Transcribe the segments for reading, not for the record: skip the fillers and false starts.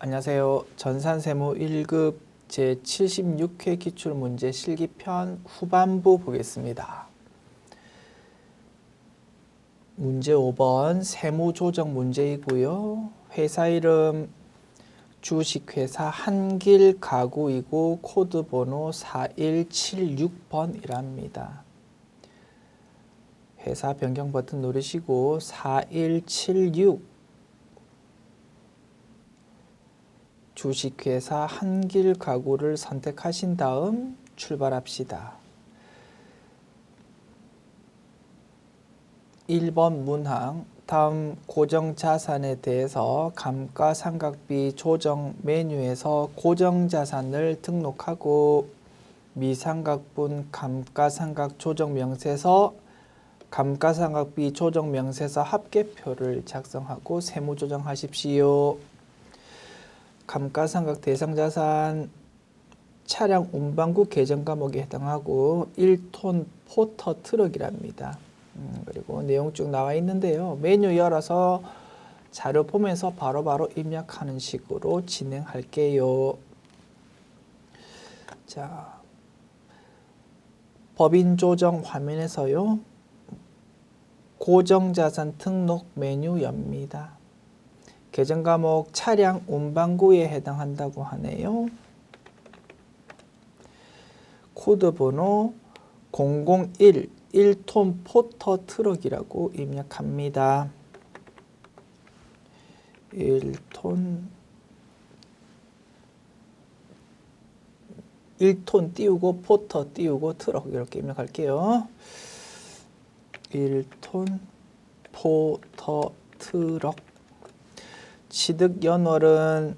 안녕하세요. 전산세무 1급 제76회 기출문제 실기편 후반부 보겠습니다. 문제 5번 세무조정 문제이고요. 회사 이름 주식회사 한길가구이고 코드번호 4176번이랍니다. 회사 변경 버튼 누르시고 4176 주식회사 한길가구를 선택하신 다음 출발합시다. 1번 문항 다음 고정자산에 대해서 감가상각비 조정 메뉴에서 고정자산을 등록하고 미상각분 감가상각 조정명세서 감가상각비 조정명세서 합계표를 작성하고 세무조정하십시오. 감가상각 대상자산 차량 운반구 계정 과목에 해당하고 1톤 포터 트럭이랍니다. 그리고 내용 쭉 나와 있는데요. 메뉴 열어서 자료 보면서 바로바로 입력하는 식으로 진행할게요. 자, 법인 조정 화면에서요. 고정자산 등록 메뉴 엽니다. 계정 과목 차량 운반구에 해당한다고 하네요. 코드 번호 001 1톤 포터 트럭이라고 입력합니다. 1톤 띄우고 포터 띄우고 트럭 이렇게 입력할게요. 1톤 포터 트럭 취득 연월은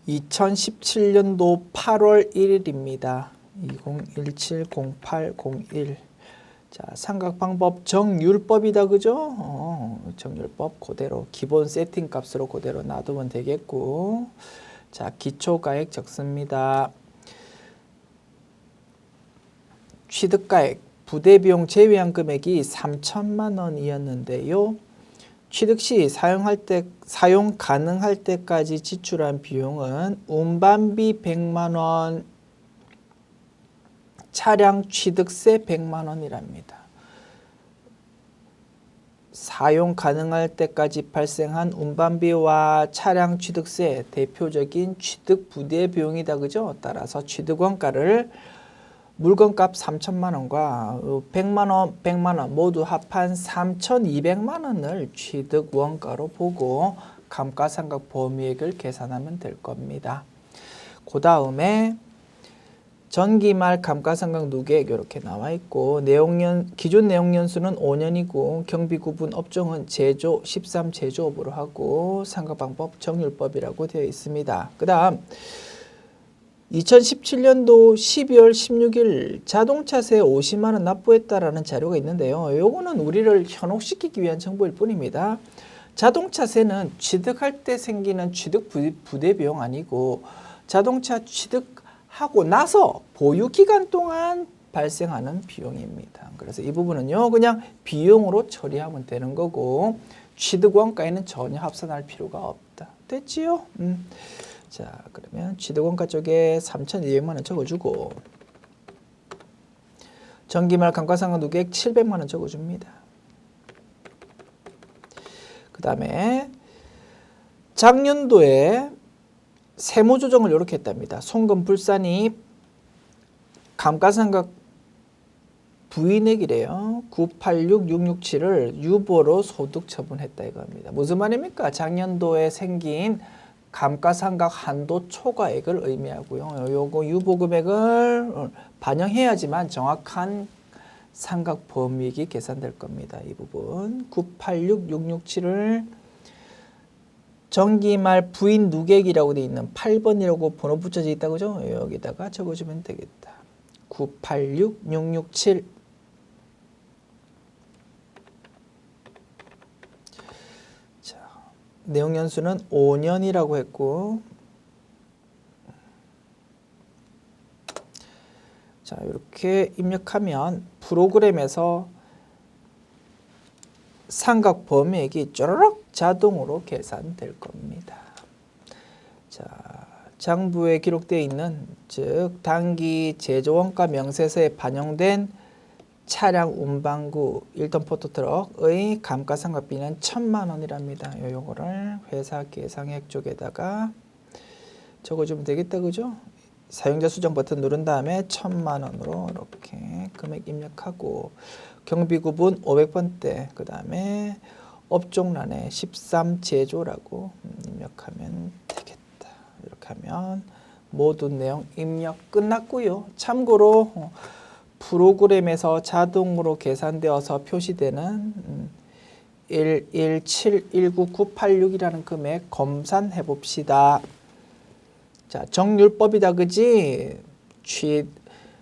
2017년도 8월 1일입니다. 2017-08-01. 자, 상각 방법 정율법이다, 그죠? 정율법 그대로 기본 세팅 값으로 그대로 놔두면 되겠고. 자, 기초가액 적습니다. 취득가액 부대비용 제외한 금액이 3천만 원이었는데요. 취득 시 사용 가능할 때까지 지출한 비용은 운반비 100만 원, 차량 취득세 100만 원이랍니다. 사용 가능할 때까지 발생한 운반비와 차량 취득세 대표적인 취득 부대 비용이다, 그죠? 따라서 취득 원가를 물건값 3천만 원과 100만 원 모두 합한 3,200만 원을 취득 원가로 보고 감가상각 범위액을 계산하면 될 겁니다. 그 다음에 전기말 감가상각 누계액 이렇게 나와 있고 기존 내용연수는 5년이고 경비구분 업종은 제조 13제조업으로 하고 상각방법 정율법이라고 되어 있습니다. 그 다음 2017년도 12월 16일 자동차세 50만 원 납부했다라는 자료가 있는데요. 요거는 우리를 현혹시키기 위한 정보일 뿐입니다. 자동차세는 취득할 때 생기는 취득 부대 비용 아니고 자동차 취득하고 나서 보유 기간 동안 발생하는 비용입니다. 그래서 이 부분은요, 그냥 비용으로 처리하면 되는 거고 취득 원가에는 전혀 합산할 필요가 없다. 됐지요? 자, 그러면 취득원가 쪽에 3,200만 원 적어주고 전기말 감가상각 누계액 700만 원 적어줍니다. 그 다음에 작년도에 세무조정을 이렇게 했답니다. 송금 불산이 감가상각 부인액이래요. 986667을 유보로 소득 처분했다 이겁니다. 무슨 말입니까? 작년도에 생긴 감가상각 한도 초과액을 의미하고요. 요거 유보 금액을 반영해야지만 정확한 상각 범위액이 계산될 겁니다. 이 부분 986667을 전기말 부인 누계액이라고 되어 있는 8번이라고 번호 붙여져 있다, 그죠? 여기다가 적어주면 되겠다. 986667 내용 연수는 5년이라고 했고, 자, 이렇게 입력하면 프로그램에서 상각 범위액이 쪼르륵 자동으로 계산될 겁니다. 자, 장부에 기록되어 있는 즉 당기 제조원가 명세서에 반영된 차량 운반구 1톤 포토트럭의 감가상각비는 1,000만 원이랍니다. 요거를 회사 계상액 쪽에다가 적어주면 되겠다, 그죠? 사용자 수정 버튼 누른 다음에 1,000만 원으로 이렇게 금액 입력하고 경비 구분 500번대 그 다음에 업종란에 13 제조라고 입력하면 되겠다. 이렇게 하면 모든 내용 입력 끝났고요. 참고로 프로그램에서 자동으로 계산되어서 표시되는 11719,986이라는 금액 검산해 봅시다. 자, 정률법이다, 그지?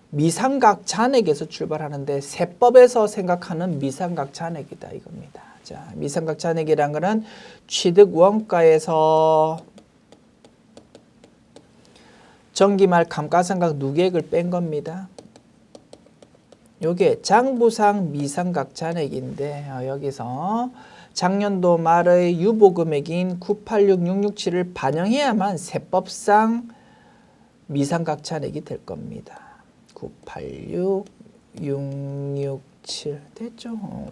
미상각 잔액에서 출발하는데 세법에서 생각하는 미상각 잔액이다 이겁니다. 자, 미상각 잔액이란 거는 취득 원가에서 정기말 감가상각 누계액을 뺀 겁니다. 요게 장부상 미상각 잔액인데 여기서 작년도 말의 유보금액인 986667을 반영해야만 세법상 미상각 잔액이 될 겁니다. 986667 됐죠?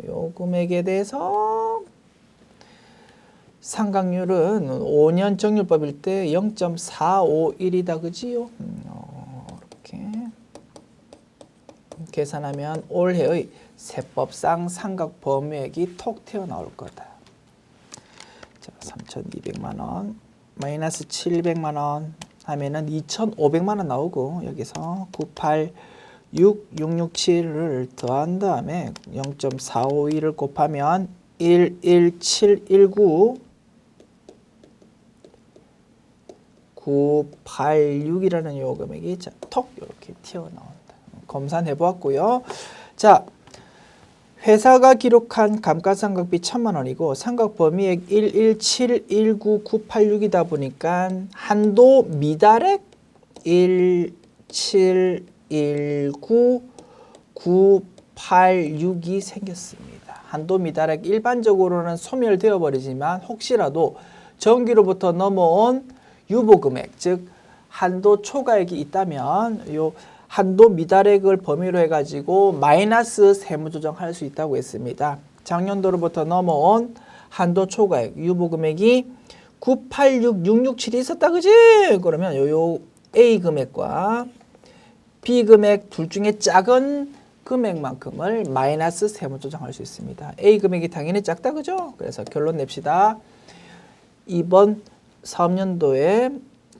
요 금액에 대해서 상각률은 5년 정률법일 때 0.451이다 그지요? 이렇게 계산하면 올해의 세법상 상각 범위액이 톡 튀어나올 거다. 자, 3,200만 원 마이너스 700만 원 하면은 2,500만 원 나오고 여기서 986667을 더한 다음에 0.451을 곱하면 11719 986이라는 요 금액이 톡 이렇게 튀어나온다. 검산해 보았고요. 자, 회사가 기록한 감가상각비 1,000만 원이고 상각 범위액 11719,986이다 보니까 한도 미달액 1719986이 생겼습니다. 한도 미달액 일반적으로는 소멸되어 버리지만 혹시라도 정기로부터 넘어온 유보금액 즉 한도 초과액이 있다면 요 한도 미달액을 범위로 해가지고 마이너스 세무조정할 수 있다고 했습니다. 작년도로부터 넘어온 한도 초과액 유보금액이 986667이 있었다 그지? 그러면 요 A 금액과 B 금액 둘 중에 작은 금액만큼을 마이너스 세무조정할 수 있습니다. A 금액이 당연히 작다 그죠? 그래서 결론 냅시다. 이번 사업년도에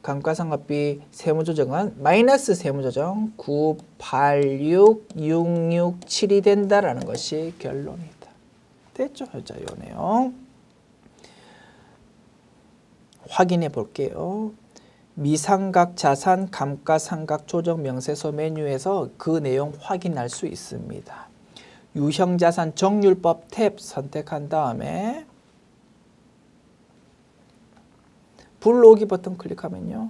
감가상각비 세무조정은 마이너스 세무조정 986667이 된다라는 것이 결론이다. 됐죠? 자, 요 내용 확인해 볼게요. 미상각 자산 감가상각 조정 명세서 메뉴에서 그 내용 확인할 수 있습니다. 유형자산 정률법 탭 선택한 다음에 불러오기 버튼 클릭하면요.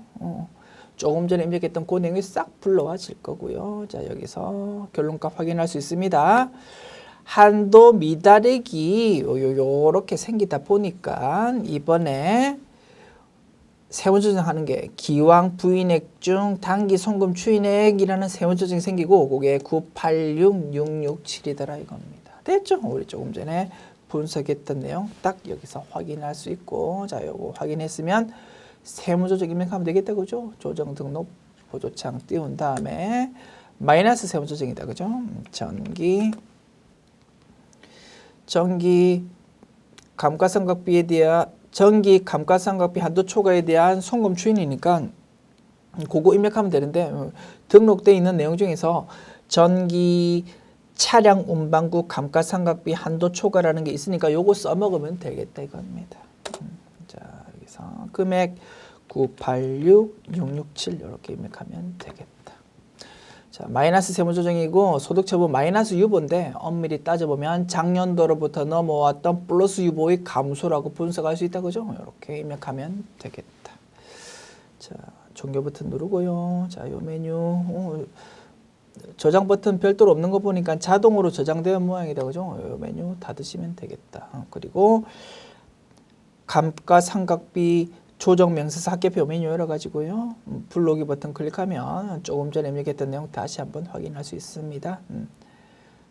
조금 전에 입력했던 그 내용이 싹 불러와질 거고요. 자, 여기서 결론값 확인할 수 있습니다. 한도 미달액이 요렇게 생기다 보니까 이번에 세무조정하는 게 기왕 부인액 중 당기 송금 추인액이라는 세무조정이 생기고 그게 986667이더라 이겁니다. 됐죠? 우리 조금 전에 분석했던 내용 딱 여기서 확인할 수 있고 자 요거 확인했으면 세무조정 입력하면 되겠다 그죠? 조정 등록 보조창 띄운 다음에 마이너스 세무조정이다 그죠? 정기 감가상각비에 대한 정기 감가상각비 한도 초과에 대한 송금 추인이니까 그거 입력하면 되는데 등록되어 있는 내용 중에서 전기 차량 운반구 감가상각비 한도 초과라는 게 있으니까 요거 써먹으면 되겠다 이겁니다. 자, 여기서 금액 986667 이렇게 입력하면 되겠다. 자, 마이너스 세무조정이고 소득처분 마이너스 유보인데 엄밀히 따져보면 작년도로부터 넘어왔던 플러스 유보의 감소라고 분석할 수 있다 그죠? 이렇게 입력하면 되겠다. 자, 종료 버튼 누르고요. 자, 요 메뉴 저장 버튼 별도로 없는 거 보니까 자동으로 저장된 모양이다 그죠? 요 메뉴 닫으시면 되겠다. 그리고 감가상각비 조정 명세서 학계표 메뉴 열어가지고요. 블로그 버튼 클릭하면 조금 전에 입력했던 내용 다시 한번 확인할 수 있습니다.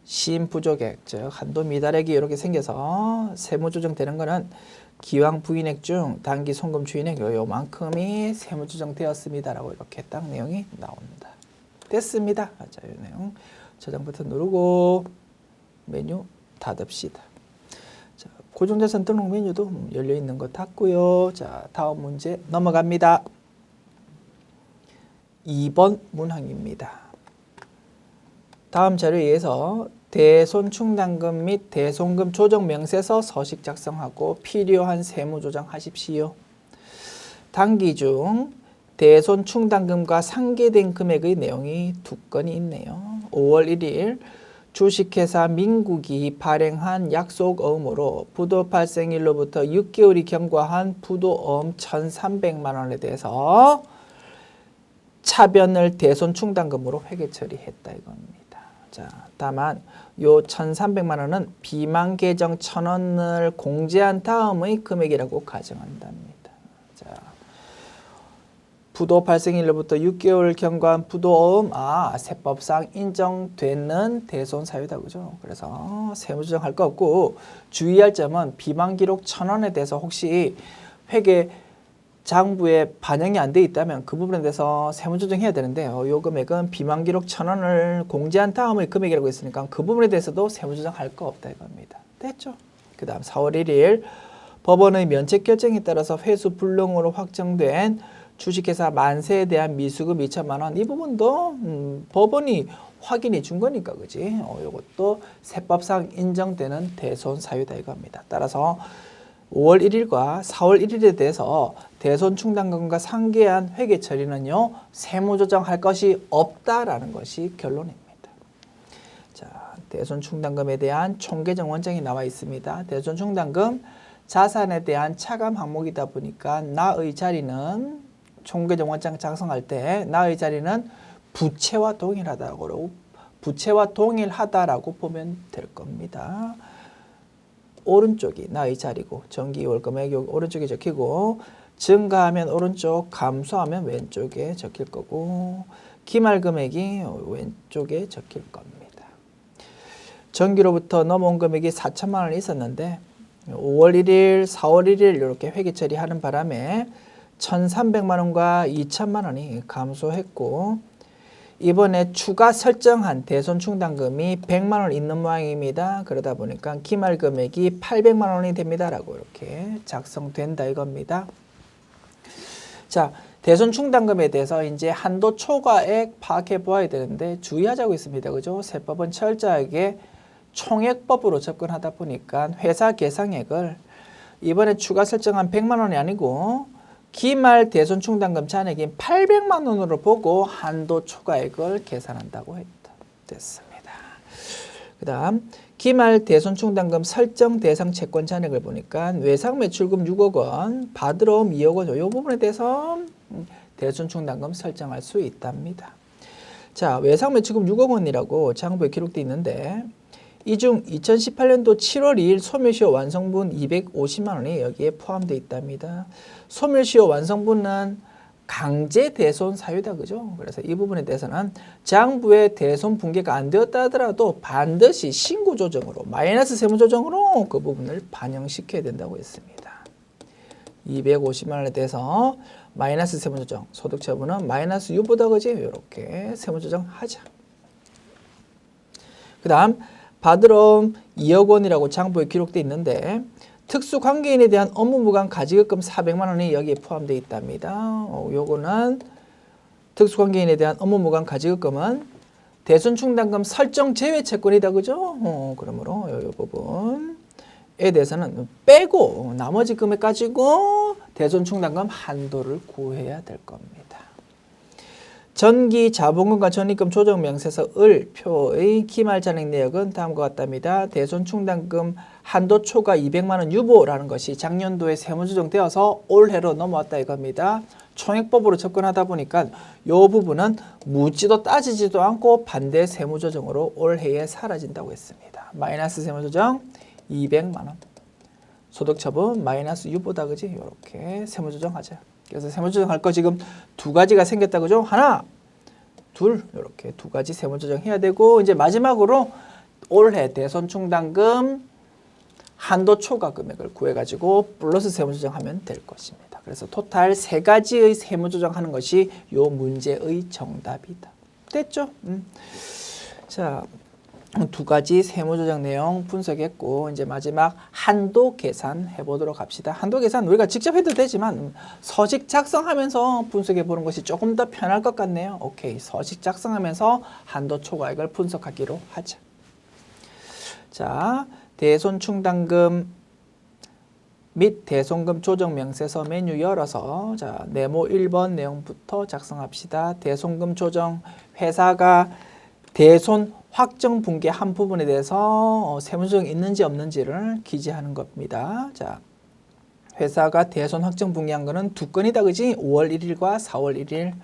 시인부조객, 즉 한도 미달액이 이렇게 생겨서 세무조정되는 거는 기왕 부인액 중 단기 송금 주인액 요만큼이 세무조정되었습니다라고 이렇게 딱 내용이 나옵니다. 됐습니다. 자, 이 내용 저장 버튼 누르고 메뉴 닫읍시다. 자, 고정자산 등록 메뉴도 열려 있는 거 닫고요. 자, 다음 문제 넘어갑니다. 2번 문항입니다. 다음 자료에 의해서 대손충당금 및 대손금 조정 명세서 서식 작성하고 필요한 세무 조정하십시오. 단기 중 대손충당금과 상계된 금액의 내용이 두 건이 있네요. 5월 1일 주식회사 민국이 발행한 약속어음으로 부도 발생일로부터 6개월이 경과한 부도어음 1,300만 원에 대해서 차변을 대손충당금으로 회계 처리했다 이겁니다. 자, 다만 요 1,300만 원은 비만 계정 1,000원을 공제한 다음의 금액이라고 가정한답니다. 자, 부도 발생일로부터 6개월 경과한 부도어음, 세법상 인정되는 대손 사유다, 그죠? 그래서 세무조정할 거 없고 주의할 점은 비만 기록 1,000원에 대해서 혹시 회계 장부에 반영이 안 돼 있다면 그 부분에 대해서 세무조정해야 되는데 요 금액은 비만 기록 1,000원을 공제한 다음의 금액이라고 했으니까 그 부분에 대해서도 세무조정할 거 없다 이겁니다. 됐죠? 그 다음 4월 1일 법원의 면책 결정에 따라서 회수 불능으로 확정된 주식회사 만세에 대한 미수금 2천만 원 이 부분도 법원이 확인해 준 거니까 그지? 요것도 세법상 인정되는 대손 사유다 이겁니다. 따라서 5월 1일과 4월 1일에 대해서 대손충당금과 상계한 회계 처리는요 세무조정할 것이 없다라는 것이 결론입니다. 자, 대손충당금에 대한 총계정 원장이 나와 있습니다. 대손충당금 자산에 대한 차감 항목이다 보니까 나의 자리는 총계정 원장 작성할 때 나의 자리는 부채와 동일하다고 보면 될 겁니다. 오른쪽이 나의 자리고 정기월금액 오른쪽에 적히고 증가하면 오른쪽 감소하면 왼쪽에 적힐 거고 기말금액이 왼쪽에 적힐 겁니다. 정기로부터 넘어온 금액이 4천만 원이 있었는데 5월 1일, 4월 1일 이렇게 회계 처리하는 바람에 1,300만 원과 2천만 원이 감소했고 이번에 추가 설정한 대손충당금이 100만 원 있는 모양입니다. 그러다 보니까 기말금액이 800만 원이 됩니다. 라고 이렇게 작성된다 이겁니다. 자, 대손충당금에 대해서 이제 한도 초과액 파악해 보아야 되는데 주의하자고 있습니다. 그죠? 세법은 철저하게 총액법으로 접근하다 보니까 회사 계상액을 이번에 추가 설정한 100만 원이 아니고 기말 대손충당금 잔액인 800만 원으로 보고 한도 초과액을 계산한다고 됐습니다. 그 다음 기말 대손충당금 설정 대상 채권 잔액을 보니까 외상 매출금 6억 원, 받으러 옴 2억 원, 이 부분에 대해서 대손충당금 설정할 수 있답니다. 자, 외상 매출금 6억 원이라고 장부에 기록되어 있는데 이 중 2018년도 7월 2일 소멸시효 완성분 250만 원이 여기에 포함되어 있답니다. 소멸시효 완성분은 강제 대손 사유다, 그죠? 그래서 이 부분에 대해서는 장부에 대손 붕괴가 안 되었다 하더라도 반드시 신고 조정으로 마이너스 세무 조정으로 그 부분을 반영시켜야 된다고 했습니다. 250만 원에 대해서 마이너스 세무 조정, 소득 처분은 마이너스 U보다 그지? 이렇게 세무 조정하자. 그 다음 받으러 2억 원이라고 장부에 기록되어 있는데 특수관계인에 대한 업무무관 가지급금 400만 원이 여기에 포함되어 있답니다. 요거는 특수관계인에 대한 업무무관 가지급금은 대손충당금 설정 제외 채권이다, 그죠? 그러므로 이 부분에 대해서는 빼고 나머지 금액 가지고 대손충당금 한도를 구해야 될 겁니다. 전기 자본금과 전입금 조정 명세서 을 표의 기말 잔액 내역은 다음과 같답니다. 대손충당금 한도 초과 200만 원 유보라는 것이 작년도에 세무조정되어서 올해로 넘어왔다 이겁니다. 총액법으로 접근하다 보니까 이 부분은 묻지도 따지지도 않고 반대 세무조정으로 올해에 사라진다고 했습니다. 마이너스 세무조정 200만 원. 소득처분 마이너스 U보다 그지? 이렇게 세무조정하자. 그래서 세무조정할 거 지금 두 가지가 생겼다 그죠? 하나, 둘 이렇게 두 가지 세무조정해야 되고 이제 마지막으로 올해 대손충당금 한도 초과 금액을 구해가지고 플러스 세무조정하면 될 것입니다. 그래서 토탈 세 가지의 세무조정하는 것이 요 문제의 정답이다. 됐죠? 자, 두 가지 세무조정 내용 분석했고 이제 마지막 한도 계산 해보도록 합시다. 한도 계산 우리가 직접 해도 되지만 서식 작성하면서 분석해 보는 것이 조금 더 편할 것 같네요. 오케이, 서식 작성하면서 한도 초과액을 분석하기로 하자. 자, 대손충당금 및 대손금 조정 명세서 메뉴 열어서 자, 네모 1번 내용부터 작성합시다. 대손금 조정, 회사가 대손 확정 분기 한 부분에 대해서 세무조정이 있는지 없는지를 기재하는 겁니다. 자, 회사가 대손 확정 분기한 거는 두 건이다 그지? 5월 1일과 4월 1일.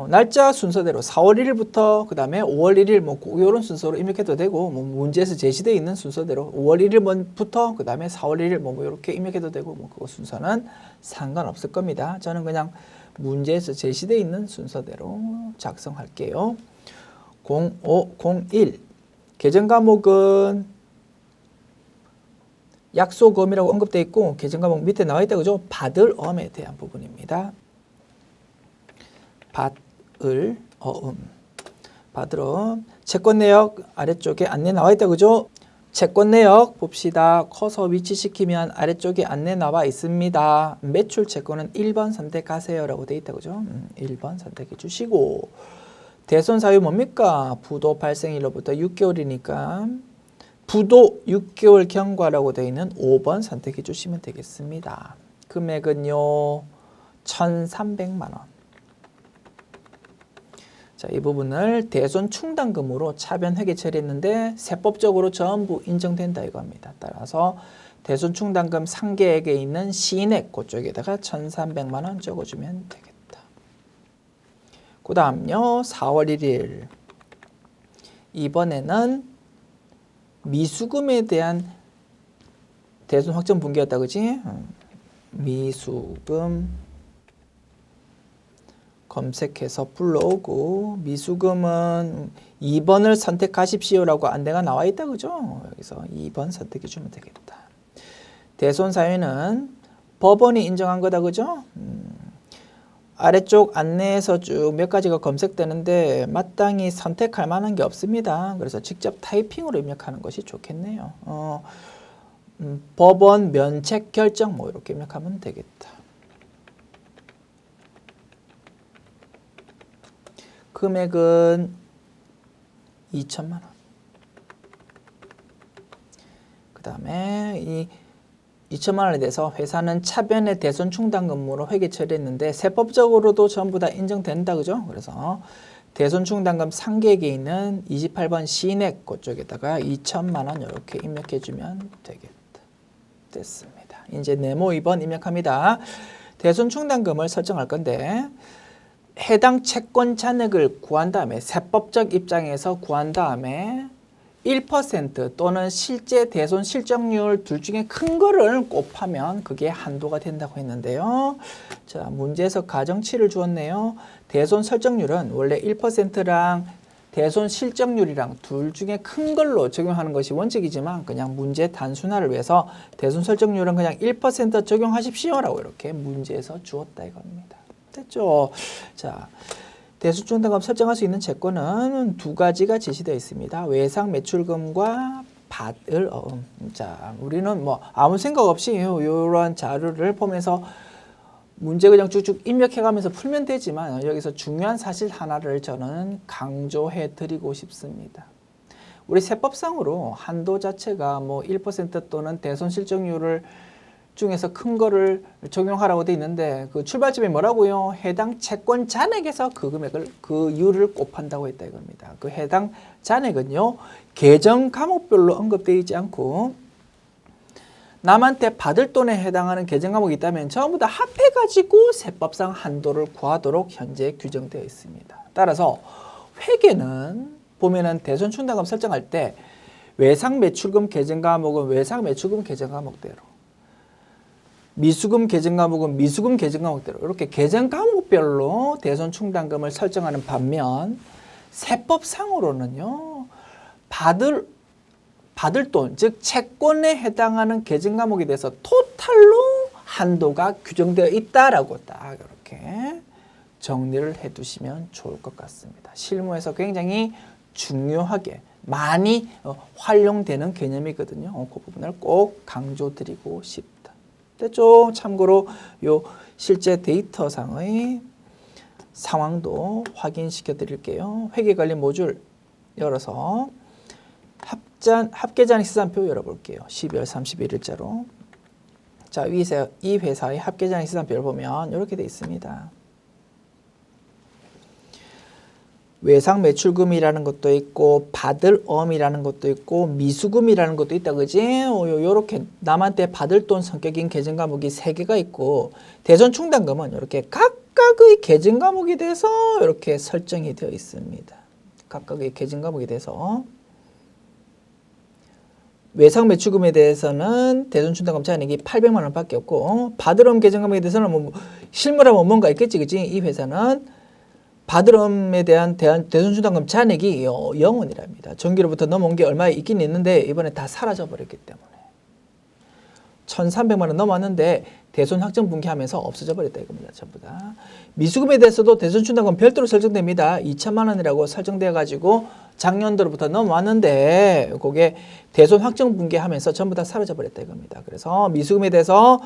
날짜 순서대로 4월 1일부터 그 다음에 5월 1일 뭐 이런 순서로 입력해도 되고 뭐 문제에서 제시되어 있는 순서대로 5월 1일부터 그 다음에 4월 1일 뭐 이렇게 입력해도 되고 뭐 그거 순서는 상관없을 겁니다. 저는 그냥 문제에서 제시되어 있는 순서대로 작성할게요. 0501 계정 과목은 약소금이라고 언급되어 있고 계정 과목 밑에 나와 있다 그죠? 받을 엄에 대한 부분입니다. 받을 엄 채권 내역 아래쪽에 안내 나와 있다 그죠? 채권 내역 봅시다. 커서 위치시키면 아래쪽에 안내 나와 있습니다. 매출 채권은 1번 선택하세요 라고 되어 있다 그죠? 1번 선택해 주시고 대손 사유 뭡니까? 부도 발생일로부터 6개월이니까 부도 6개월 경과라고 되어 있는 5번 선택해 주시면 되겠습니다. 금액은요 1,300만 원. 자, 이 부분을 대손 충당금으로 차변 회계 처리했는데 세법적으로 전부 인정된다 이겁니다. 따라서 대손 충당금 상계액에 있는 시인액 그쪽에다가 1,300만 원 적어주면 되겠다. 그 다음요 4월 1일 이번에는 미수금에 대한 대손 확정 분기였다 그지? 미수금 검색해서 불러오고 미수금은 2번을 선택하십시오라고 안내가 나와 있다 그죠? 여기서 2번 선택해 주면 되겠다. 대손 사유는 법원이 인정한 거다 그죠? 아래쪽 안내에서 쭉 몇 가지가 검색되는데 마땅히 선택할 만한 게 없습니다. 그래서 직접 타이핑으로 입력하는 것이 좋겠네요. 법원 면책 결정 뭐 이렇게 입력하면 되겠다. 금액은 2천만 원. 그 다음에 이 2천만 원에 대해서 회사는 차변의 대손 충당금으로 회계 처리했는데 세법적으로도 전부 다 인정된다 그죠? 그래서 대손 충당금 상계액에 있는 28번 시인액 그쪽에다가 2천만 원 이렇게 입력해 주면 되겠다. 됐습니다. 이제 네모 2번 입력합니다. 대손 충당금을 설정할 건데 해당 채권 잔액을 구한 다음에 세법적 입장에서 구한 다음에 1% 또는 실제 대손 실적률 둘 중에 큰 거를 곱하면 그게 한도가 된다고 했는데요. 자, 문제에서 가정치를 주었네요. 대손 설정률은 원래 1%랑 대손 실적률이랑 둘 중에 큰 걸로 적용하는 것이 원칙이지만 그냥 문제 단순화를 위해서 대손 설정률은 그냥 1% 적용하십시오라고 이렇게 문제에서 주었다 이겁니다. 됐죠? 자, 대손 충당금 설정할 수 있는 채권은 두 가지가 제시되어 있습니다. 외상 매출금과 받을 어음. 자, 우리는 뭐 아무 생각 없이 이런 자료를 보면서 문제 그냥 쭉쭉 입력해가면서 풀면 되지만 여기서 중요한 사실 하나를 저는 강조해 드리고 싶습니다. 우리 세법상으로 한도 자체가 뭐 1% 또는 대손 실적률을 중에서 큰 거를 적용하라고 돼 있는데 그 출발점이 뭐라고요? 해당 채권 잔액에서 그 금액을 그 이유를 곱한다고 했다 이겁니다. 그 해당 잔액은요 계정 과목별로 언급되어 있지 않고 남한테 받을 돈에 해당하는 계정 과목이 있다면 전부 다 합해가지고 세법상 한도를 구하도록 현재 규정되어 있습니다. 따라서 회계는 보면은 대손 충당금 설정할 때 외상 매출금 계정 과목은 외상 매출금 계정 과목대로 미수금 계정 과목은 미수금 계정 과목대로 이렇게 계정 과목별로 대손 충당금을 설정하는 반면 세법상으로는요. 받을 돈, 즉 채권에 해당하는 계정 과목에 대해서 토탈로 한도가 규정되어 있다라고 딱 이렇게 정리를 해두시면 좋을 것 같습니다. 실무에서 굉장히 중요하게 많이 활용되는 개념이거든요. 그 부분을 꼭 강조드리고 싶다. 됐죠? 참고로 요 실제 데이터상의 상황도 확인시켜 드릴게요. 회계관리 모듈 열어서 합계잔액 시산표 열어볼게요. 12월 31일자로. 자, 이 회사의 합계잔액 시산표를 보면 이렇게 되어 있습니다. 외상 매출금이라는 것도 있고 받을 엄이라는 것도 있고 미수금이라는 것도 있다. 그지? 요렇게 남한테 받을 돈 성격인 계정 과목이 3개가 있고 대손 충당금은 이렇게 각각의 계정 과목에 대해서 이렇게 설정이 되어 있습니다. 각각의 계정 과목에 대해서 외상 매출금에 대해서는 대손 충당금 잔액이 800만 원밖에 없고 받을 엄 계정 과목에 대해서는 뭐 실무라면 뭔가 있겠지. 그지? 이 회사는 받을엄에 대한 대손 충당금 잔액이 0원이랍니다. 전기로부터 넘어온 게 얼마 있긴 있는데 이번에 다 사라져 버렸기 때문에 1,300만 원 넘었는데 대손 확정 분기하면서 없어져 버렸다 이겁니다. 전부 다. 미수금에 대해서도 대손 충당금 별도로 설정됩니다. 2천만 원이라고 설정되어 가지고 작년도로부터 넘어왔는데 그게 대손 확정 분기하면서 전부 다 사라져 버렸다 이겁니다. 그래서 미수금에 대해서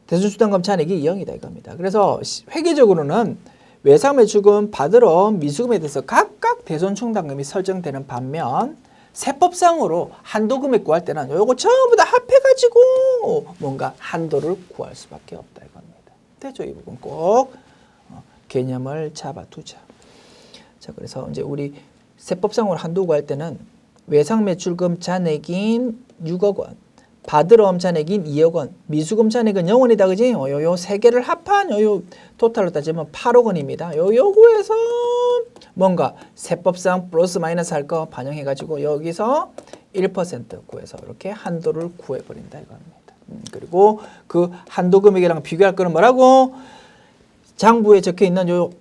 대손 충당금 잔액이 0이다 이겁니다. 그래서 회계적으로는 외상 매출금, 받을엄, 미수금에 대해서 각각 대손 충당금이 설정되는 반면 세법상으로 한도 금액 구할 때는 요거 전부 다 합해가지고 뭔가 한도를 구할 수밖에 없다 이겁니다. 됐죠? 이 부분 꼭 개념을 잡아두자. 자, 그래서 이제 우리 세법상으로 한도 구할 때는 외상 매출금 잔액인 6억 원, 받을엄 잔액인 2억 원, 미수금 잔액은 0원이다. 그지? 요 세 개를 합한 요 토탈로 따지면 8억 원입니다. 요구에서 뭔가 세법상 플러스 마이너스 할 거 반영해 가지고 여기서 1% 구해서 이렇게 한도를 구해 버린다 이겁니다. 그리고 그 한도 금액이랑 비교할 거는 뭐라고? 장부에 적혀 있는 요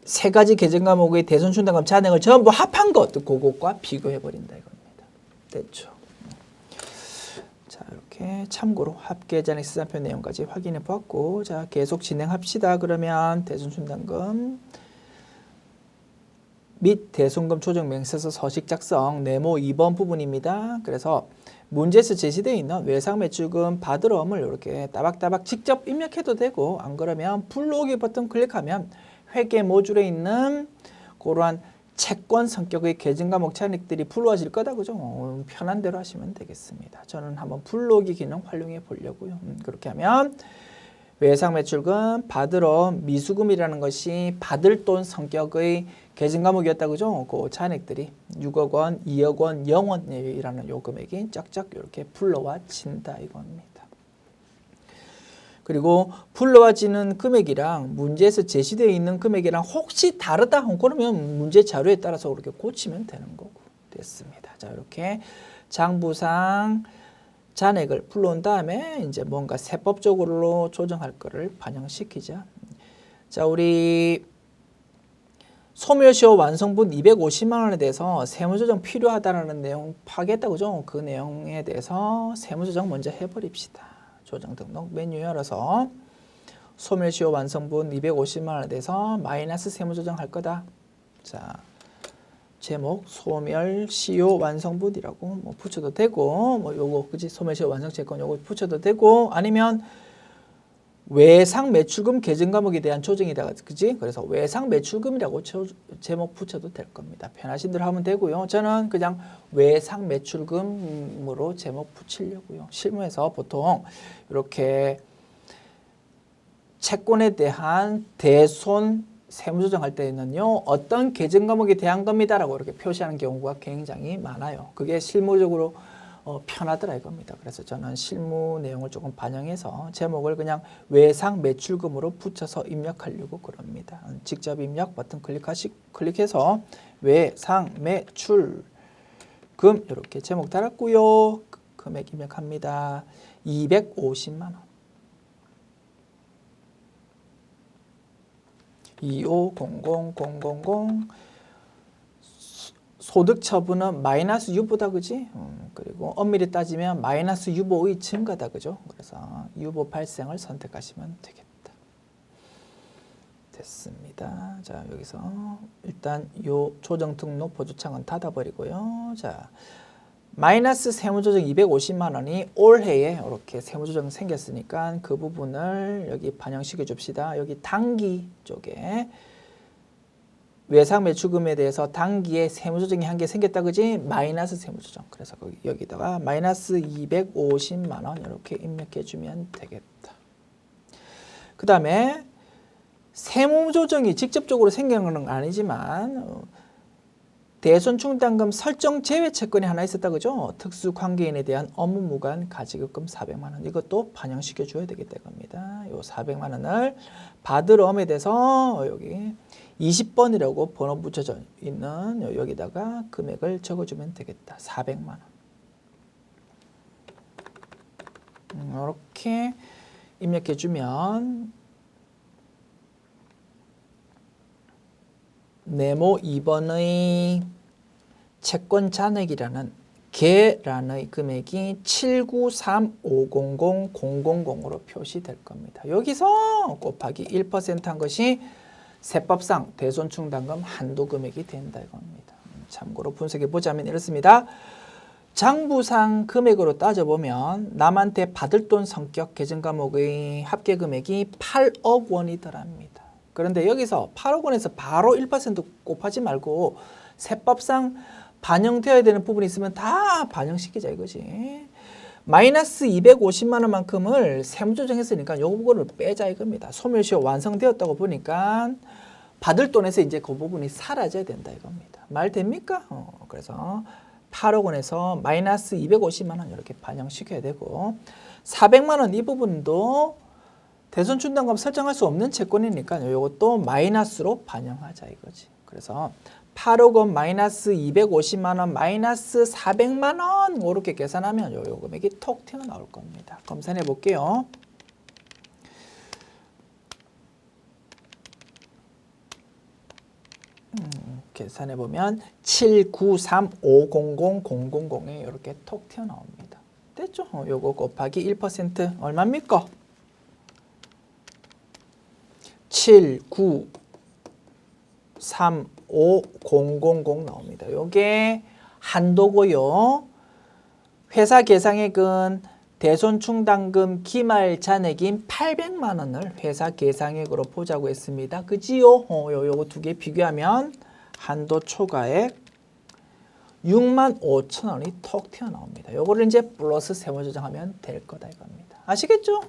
세 가지 계정 과목의 대손 충당금 잔액을 전부 합한 것 그것과 비교해 버린다 이겁니다. 됐죠? 자, 이렇게 참고로 합계잔액 시산표 내용까지 확인해 보았고, 자, 계속 진행합시다. 그러면 대손 충당금 및 대손금 조정 명세서 서식 작성 네모 2번 부분입니다. 그래서 문제에서 제시되어 있는 외상 매출금 받을엄을 이렇게 따박따박 직접 입력해도 되고, 안 그러면 불러오기 버튼 클릭하면 회계 모듈에 있는 그러한 채권 성격의 계정 과목 잔액들이 불러와질 거다. 그죠? 편한 대로 하시면 되겠습니다. 저는 한번 불러오기 기능 활용해 보려고요. 그렇게 하면 외상 매출금, 받을엄, 미수금이라는 것이 받을 돈 성격의 계정 과목이었다. 그죠? 그 잔액들이 6억 원, 2억 원, 0원이라는 요 금액이 쫙쫙 이렇게 불러와진다 이겁니다. 그리고 불러와지는 금액이랑 문제에서 제시되어 있는 금액이랑 혹시 다르다 그러면 문제 자료에 따라서 그렇게 고치면 되는 거고 됐습니다. 자, 이렇게 장부상 잔액을 불러온 다음에 이제 뭔가 세법적으로 조정할 거를 반영시키자. 자, 우리 소멸시효 완성분 250만 원에 대해서 세무조정 필요하다는 내용 파악했다. 그죠? 그 내용에 대해서 세무조정 먼저 해버립시다. 조정 등록 메뉴 열어서 소멸시효 완성분 250만 원에 대해서 마이너스 세무조정 할 거다. 자, 제목 소멸시효 완성분이라고 뭐 붙여도 되고, 뭐 요거 그지 소멸시효 완성채권 요거 붙여도 되고, 아니면 외상 매출금 계정 과목에 대한 조정이다. 그지? 그래서 외상 매출금이라고 제목 붙여도 될 겁니다. 편하신 대로 하면 되고요. 저는 그냥 외상 매출금으로 제목 붙이려고요. 실무에서 보통 이렇게 채권에 대한 대손 세무조정할 때는요, 어떤 계정 과목에 대한 겁니다라고 이렇게 표시하는 경우가 굉장히 많아요. 그게 실무적으로 편하더라 이겁니다. 그래서 저는 실무 내용을 조금 반영해서 제목을 그냥 외상 매출금으로 붙여서 입력하려고 그럽니다. 직접 입력 버튼 클릭해서 외상 매출금 이렇게 제목 달았고요. 금액 입력합니다. 250만 원. 2500000 소득 처분은 마이너스 유보다 그지? 그리고 엄밀히 따지면 마이너스 유보의 증가다 그죠? 그래서 유보 발생을 선택하시면 되겠다. 됐습니다. 자, 여기서 일단 요 조정 등록 보조창은 닫아버리고요. 자, 마이너스 세무조정 250만 원이 올해에 이렇게 세무조정 생겼으니까 그 부분을 여기 반영시켜 줍시다. 여기 당기 쪽에 외상 매출금에 대해서 단기에 세무조정이 한 개 생겼다 그지? 마이너스 세무조정. 그래서 여기다가 마이너스 250만 원 이렇게 입력해 주면 되겠다. 그 다음에 세무조정이 직접적으로 생기는 건 아니지만 대손충당금 설정 제외 채권이 하나 있었다 그죠? 특수관계인에 대한 업무 무관 가지급금 400만 원 이것도 반영시켜 줘야 되겠다 이겁니다. 요 400만 원을 받으러 엄에 대해서 여기 20번이라고 번호 붙여져 있는 여기다가 금액을 적어주면 되겠다. 400만 원. 이렇게 입력해주면 네모 2번의 채권 잔액이라는 계란의 금액이 793500000으로 표시될 겁니다. 여기서 곱하기 1% 한 것이 세법상 대손충당금 한도 금액이 된다 이겁니다. 참고로 분석해 보자면 이렇습니다. 장부상 금액으로 따져보면 남한테 받을 돈 성격 계정 과목의 합계 금액이 8억 원이더랍니다. 그런데 여기서 8억 원에서 바로 1% 곱하지 말고 세법상 반영되어야 되는 부분이 있으면 다 반영시키자 이거지. 마이너스 250만 원만큼을 세무조정했으니까 요거를 빼자 이겁니다. 소멸시효 완성되었다고 보니까 받을 돈에서 이제 그 부분이 사라져야 된다 이겁니다. 말 됩니까? 그래서 8억 원에서 마이너스 250만 원 이렇게 반영시켜야 되고 400만 원 이 부분도 대손충당금 설정할 수 없는 채권이니까 이것도 마이너스로 반영하자 이거지. 그래서 8억 원 마이너스 250만 원 마이너스 400만 원 이렇게 계산하면 요 금액이 톡 튀어나올 겁니다. 검산해 볼게요. 계산해 보면 793500000에 이렇게 톡 튀어나옵니다. 됐죠? 요거 곱하기 1% 얼마입니까? 7935000 나옵니다. 요게 한도고요. 회사 계상액은 대손충당금 기말 잔액인 800만 원을 회사 계상액으로 보자고 했습니다. 그지요? 요거 두 개 비교하면 한도 초과액 6만 5천 원이 톡 튀어나옵니다. 요거를 이제 플러스 세무조정하면 될 거다 이겁니다. 아시겠죠?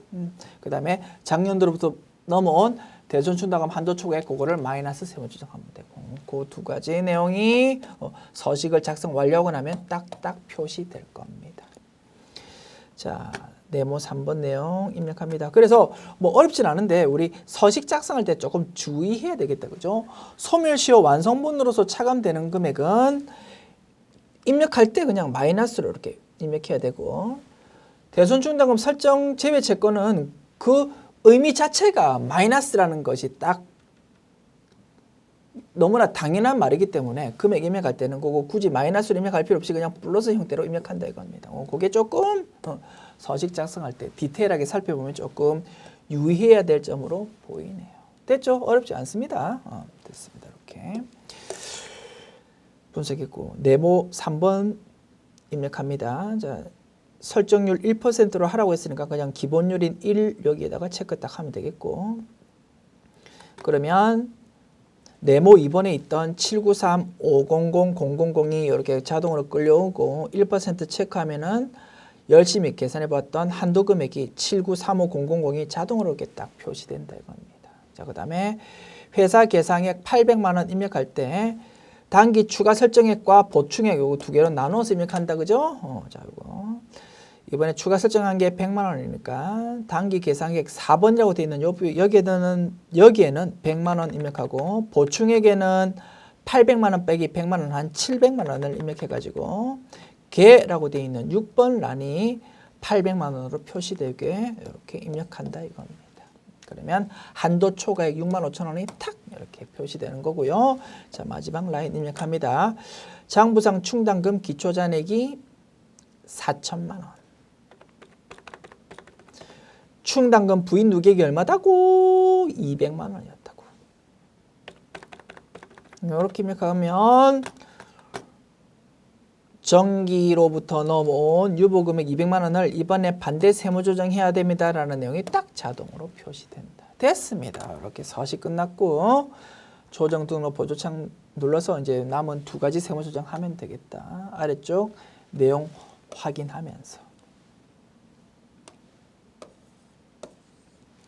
그 다음에 작년도로부터 넘어온 대손충당금 한도 초과액 그거를 마이너스 세무조정하면 되고 그 두 가지 내용이 서식을 작성 완료하고 나면 딱딱 표시될 겁니다. 자, 네모 3번 내용 입력합니다. 그래서 뭐 어렵진 않은데 우리 서식 작성할 때 조금 주의해야 되겠다. 그죠? 소멸시효 완성분으로서 차감되는 금액은 입력할 때 그냥 마이너스로 이렇게 입력해야 되고 대손충당금 설정 제외 채권은 그 의미 자체가 마이너스라는 것이 딱 너무나 당연한 말이기 때문에 금액 입력할 때는 그거 굳이 마이너스로 입력할 필요 없이 그냥 플러스 형태로 입력한다 이겁니다. 그게 조금 서식 작성할 때 디테일하게 살펴보면 조금 유의해야 될 점으로 보이네요. 됐죠? 어렵지 않습니다. 됐습니다. 이렇게 분석했고 네모 3번 입력합니다. 자, 설정률 1%로 하라고 했으니까 그냥 기본율인 1 여기에다가 체크 딱 하면 되겠고 그러면 네모 2번에 있던 793500000이 이렇게 자동으로 끌려오고 1% 체크하면은 열심히 계산해 봤던 한도 금액이 7935000이 자동으로 이렇게 딱 표시된다 이겁니다. 자, 그다음에 회사 계상액 800만 원 입력할 때 단기 추가 설정액과 보충액 요거 두 개로 나눠서 입력한다 그죠? 자, 이거 이번에 추가 설정한 게 100만 원이니까 단기 계상액 4번이라고 되어 있는 여기에는 100만 원 입력하고 보충액에는 800만 원 빼기 100만 원 한 700만 원을 입력해 가지고 계라고 되어 있는 6번 란이 800만 원으로 표시되게 이렇게 입력한다 이겁니다. 그러면 한도 초과액 65,000원이 탁 이렇게 표시되는 거고요. 자, 마지막 라인 입력합니다. 장부상 충당금 기초잔액이 4천만 원. 충당금 부인 누계액이 얼마다고? 200만 원이었다고. 이렇게 입력하면 정기로부터 넘어온 유보금액 200만 원을 이번에 반대 세무조정해야 됩니다라는 내용이 딱 자동으로 표시된다. 됐습니다. 이렇게 서식 끝났고 조정 등록 보조창 눌러서 이제 남은 두 가지 세무조정하면 되겠다. 아래쪽 내용 확인하면서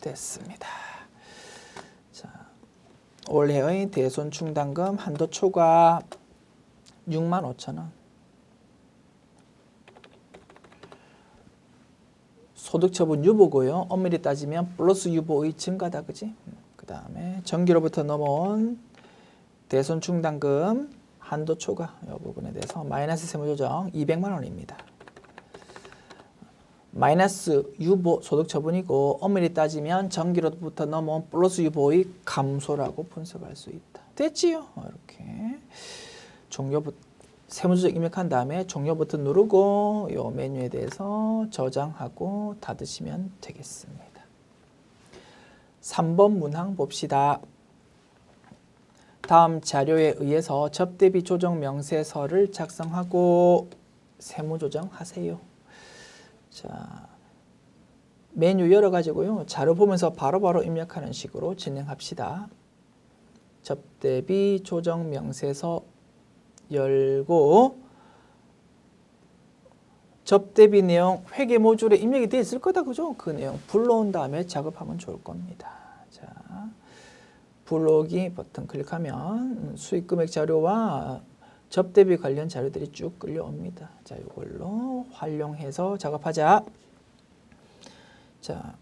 됐습니다. 자, 올해의 대손 충당금 한도 초과 65,000원. 소득처분 유보고요. 엄밀히 따지면 플러스 유보의 증가다, 그지? 그 다음에 정기로부터 넘어온 대손 충당금 한도 초과 이 부분에 대해서 마이너스 세무조정 200만 원입니다. 마이너스 유보 소득처분이고 엄밀히 따지면 정기로부터 넘어온 플러스 유보의 감소라고 분석할 수 있다. 됐지요? 이렇게 종료부터 세무조정 입력한 다음에 종료 버튼 누르고 이 메뉴에 대해서 저장하고 닫으시면 되겠습니다. 3번 문항 봅시다. 다음 자료에 의해서 접대비 조정 명세서를 작성하고 세무조정하세요. 자, 메뉴 열어가지고요. 자료 보면서 바로바로 입력하는 식으로 진행합시다. 접대비 조정 명세서 열고 접대비 내용 회계 모듈에 입력이 되어 있을 거다, 그죠? 그 내용 불러온 다음에 작업하면 좋을 겁니다. 자, 불러오기 버튼 클릭하면 수익금액 자료와 접대비 관련 자료들이 쭉 끌려옵니다. 자, 이걸로 활용해서 작업하자. 자,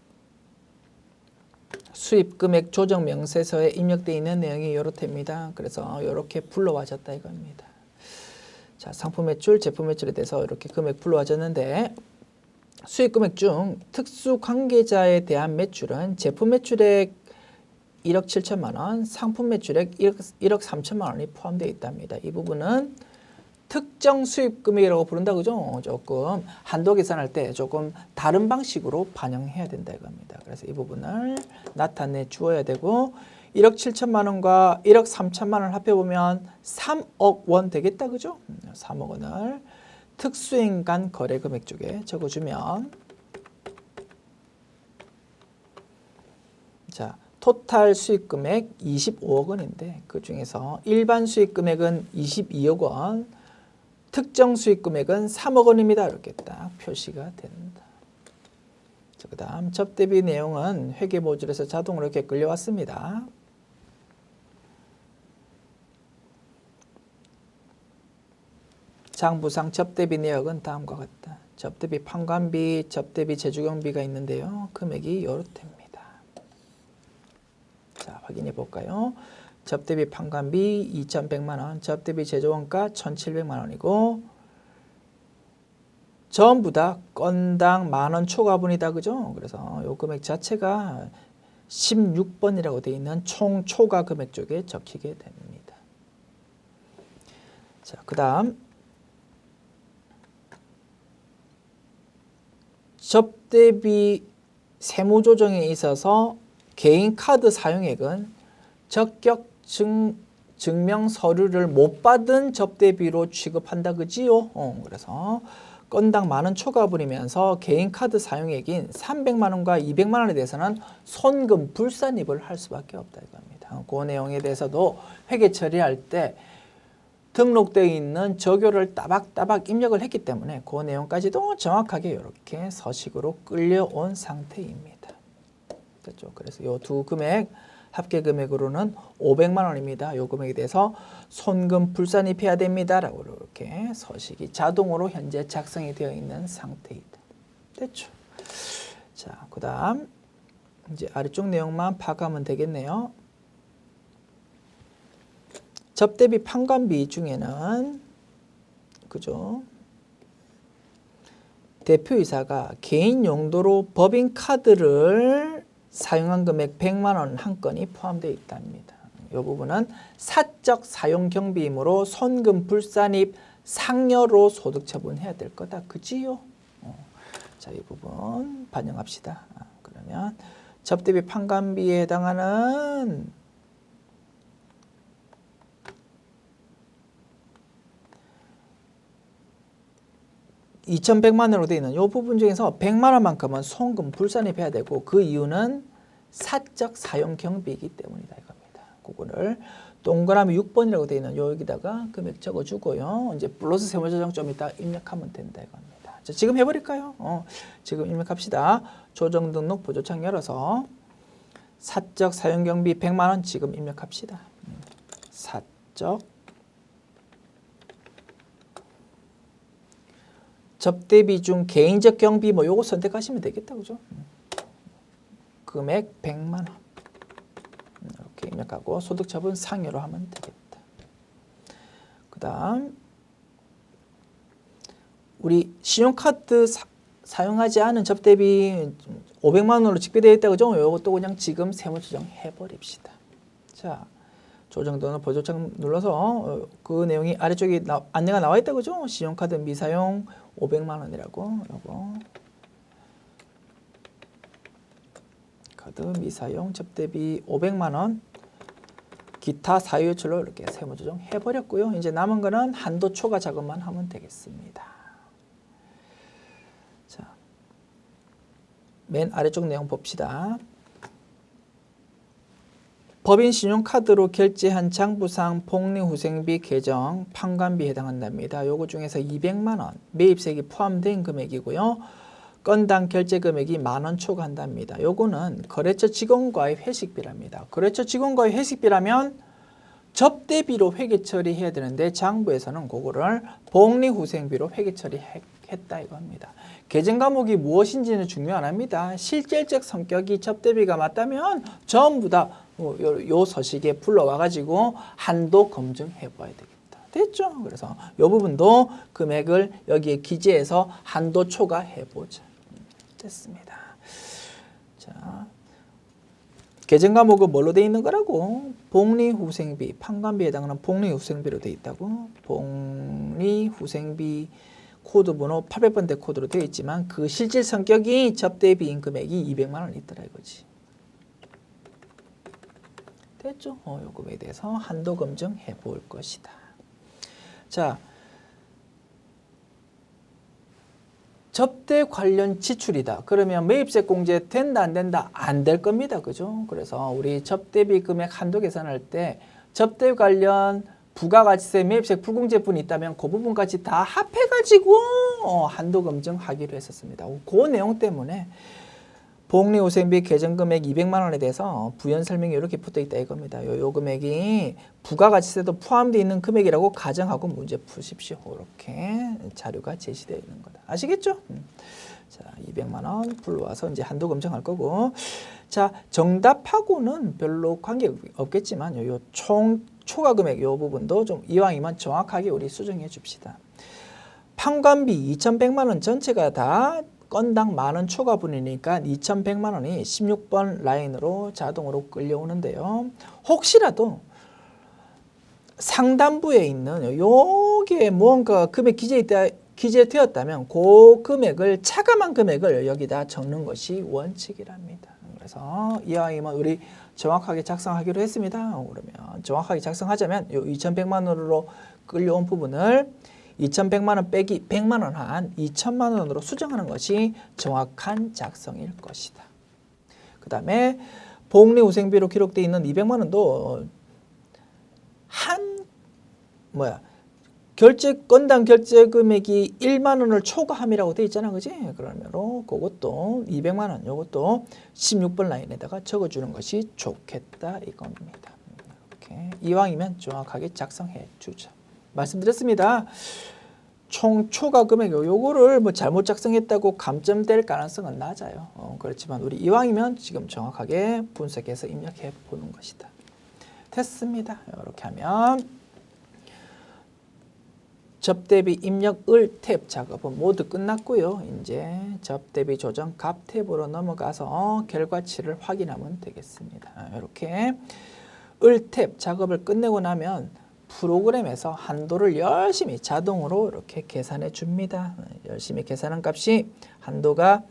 수입금액 조정 명세서에 입력되어 있는 내용이 이렇답니다. 그래서 이렇게 불러와졌다 이겁니다. 자, 상품 매출, 제품 매출에 대해서 이렇게 금액 불러와졌는데 수익 금액 중 특수 관계자에 대한 매출은 제품 매출액 1억 7천만 원, 상품 매출액 1억 3천만 원이 포함되어 있답니다. 이 부분은 특정 수입 금액이라고 부른다, 그죠? 조금 한도 계산할 때 조금 다른 방식으로 반영해야 된다 이겁니다. 그래서 이 부분을 나타내 주어야 되고 1억 7천만 원과 1억 3천만 원을 합해보면 3억 원 되겠다, 그죠? 3억 원을 특수인간 거래 금액 쪽에 적어주면 자, 토탈 수익 금액 25억 원인데 그 중에서 일반 수익 금액은 22억 원, 특정 수익 금액은 3억 원입니다. 이렇게 딱 표시가 된다. 그 다음 접대비 내용은 회계 모듈에서 자동으로 이렇게 끌려왔습니다. 장부상 접대비 내역은 다음과 같다. 접대비 판관비, 접대비 재주경비가 있는데요. 금액이 이렇답니다. 자, 확인해 볼까요? 접대비 판관비 2,100만 원, 접대비 제조원가 1,700만 원이고 전부 다 건당 만원 초과분이다, 그죠? 그래서 요 금액 자체가 16번이라고 되어 있는 총 초과 금액 쪽에 적히게 됩니다. 자, 그 다음 접대비 세무조정에 있어서 개인 카드 사용액은 적격 증명 서류를 못 받은 접대비로 취급한다, 그지요? 그래서 건당 만원 초과분이면서 개인 카드 사용액인 300만 원과 200만 원에 대해서는 손금 불산입을 할 수밖에 없다 이겁니다. 그 내용에 대해서도 회계 처리할 때 등록되어 있는 적요를 따박따박 입력을 했기 때문에 그 내용까지도 정확하게 이렇게 서식으로 끌려온 상태입니다. 됐죠? 그래서 이 두 금액 합계 금액으로는 500만 원입니다. 이 금액에 대해서 손금 불산입해야 됩니다. 라고 이렇게 서식이 자동으로 현재 작성이 되어 있는 상태이다. 됐죠? 자, 그 다음 이제 아래쪽 내용만 파악하면 되겠네요. 접대비 판관비 중에는 그죠? 대표이사가 개인 용도로 법인카드를 사용한 금액 100만 원 한 건이 포함되어 있답니다. 이 부분은 사적 사용 경비이므로 손금 불산입 상여로 소득 처분해야 될 거다. 그지요? 자, 이 부분 반영합시다. 그러면 접대비 판관비에 해당하는 2,100만 원으로 되어 있는 이 부분 중에서 100만 원만큼은 손금 불산입해야 되고 그 이유는 사적 사용 경비이기 때문이다 이겁니다. 그거를 동그라미 6번이라고 되어 있는 여기다가 금액 적어주고요. 이제 플러스 세무조정 좀 이따 입력하면 된다 이겁니다. 자, 지금 해버릴까요? 지금 입력합시다. 조정 등록 보조창 열어서 사적 사용 경비 100만 원 지금 입력합시다. 사적 접대비 중 개인적 경비 뭐 요거 선택하시면 되겠다. 그죠? 금액 100만 원. 이렇게 입력하고 소득 처분 상여로 하면 되겠다. 그다음 우리 신용카드 사용하지 않은 접대비 500만 원으로 집계되어 있다. 그죠? 요것도 그냥 지금 세무조정 해 버립시다. 자, 조정등록 보조창 눌러서 그 내용이 아래쪽에 안내가 나와 있다. 그죠? 신용카드 미사용 500만 원이라고 요거 카드 미사용 접대비 500만 원 기타 사유출로 이렇게 세무조정 해버렸고요. 이제 남은 거는 한도 초과 작업만 하면 되겠습니다. 자, 맨 아래쪽 내용 봅시다. 법인 신용카드로 결제한 장부상 복리후생비 계정 판관비에 해당한답니다. 요거 중에서 200만 원 매입세액이 포함된 금액이고요. 건당 결제 금액이 10,000원 초과한답니다. 요거는 거래처 직원과의 회식비랍니다. 거래처 과의 회식비라면 접대비로 회계 처리해야 되는데 장부에서는 그거를 복리후생비로 회계 처리했다 이겁니다. 계정 과목이 무엇인지는 중요 안 합니다. 실질적 성격이 접대비가 맞다면 전부 다 요 서식에 불러와 가지고 한도 검증해 봐야 되겠다. 됐죠? 그래서 요 부분도 금액을 여기에 기재해서 한도 초과해 보자. 됐습니다. 자, 계정 과목은 뭘로 되어 있는 거라고? 복리후생비, 판관비에 해당하는 복리후생비로 되어 있다고. 복리후생비 코드 번호 800번대 코드로 되어 있지만 그 실질 성격이 접대비인 금액이 200만 원 있더라 이거지. 됐죠? 요 금액에 대해서 한도 검증해 볼 것이다. 자, 접대 관련 지출이다. 그러면 매입세 공제 된다 안 된다? 안 될 겁니다. 그죠? 그래서 우리 접대비 금액 한도 계산할 때 접대 관련 부가가치세 매입세 불공제분이 있다면 그 부분까지 다 합해가지고 한도 검증하기로 했었습니다. 그 내용 때문에 복리후생비 계정금액 200만 원에 대해서 부연 설명이 이렇게 붙어 있다 이겁니다. 요 금액이 부가가치세도 포함되어 있는 금액이라고 가정하고 문제 푸십시오. 이렇게 자료가 제시되어 있는 거다. 아시겠죠? 자, 200만 원 불러와서 이제 한도 검증할 거고. 자, 정답하고는 별로 관계 없겠지만 요 총 초과 금액 요 부분도 좀 이왕이면 정확하게 우리 수정해 줍시다. 판관비 2,100만 원 전체가 다 건당 10,000원 초과분이니까 2,100만 원이 16번 라인으로 자동으로 끌려오는데요. 혹시라도 상단부에 있는 요게 뭔가 금액 기재되었다면 그 금액을 차감한 금액을 여기다 적는 것이 원칙이랍니다. 그래서 이왕이면 우리 정확하게 작성하기로 했습니다. 그러면 정확하게 작성하자면 요 2,100만 원으로 끌려온 부분을 2,100만 원 빼기 100만 원 한 2,000만 원으로 수정하는 것이 정확한 작성일 것이다. 그 다음에 복리후생비로 기록되어 있는 200만 원도 건당 결제 금액이 1만 원을 초과함이라고 되어 있잖아. 그지? 그러면 그것도 200만 원 요것도 16번 라인에다가 적어주는 것이 좋겠다 이겁니다. 이렇게 이왕이면 정확하게 작성해 주자. 말씀드렸습니다. 총 초과 금액 요거를 뭐 잘못 작성했다고 감점될 가능성은 낮아요. 그렇지만 우리 이왕이면 지금 정확하게 분석해서 입력해 보는 것이다. 됐습니다. 이렇게 하면 접대비 입력 을 탭 작업은 모두 끝났고요. 이제 접대비 조정 값 탭으로 넘어가서 결과치를 확인하면 되겠습니다. 이렇게 을 탭 작업을 끝내고 나면 프로그램에서 한도를 열심히 자동으로 이렇게 계산해 줍니다. 열심히 계산한 값이 한도가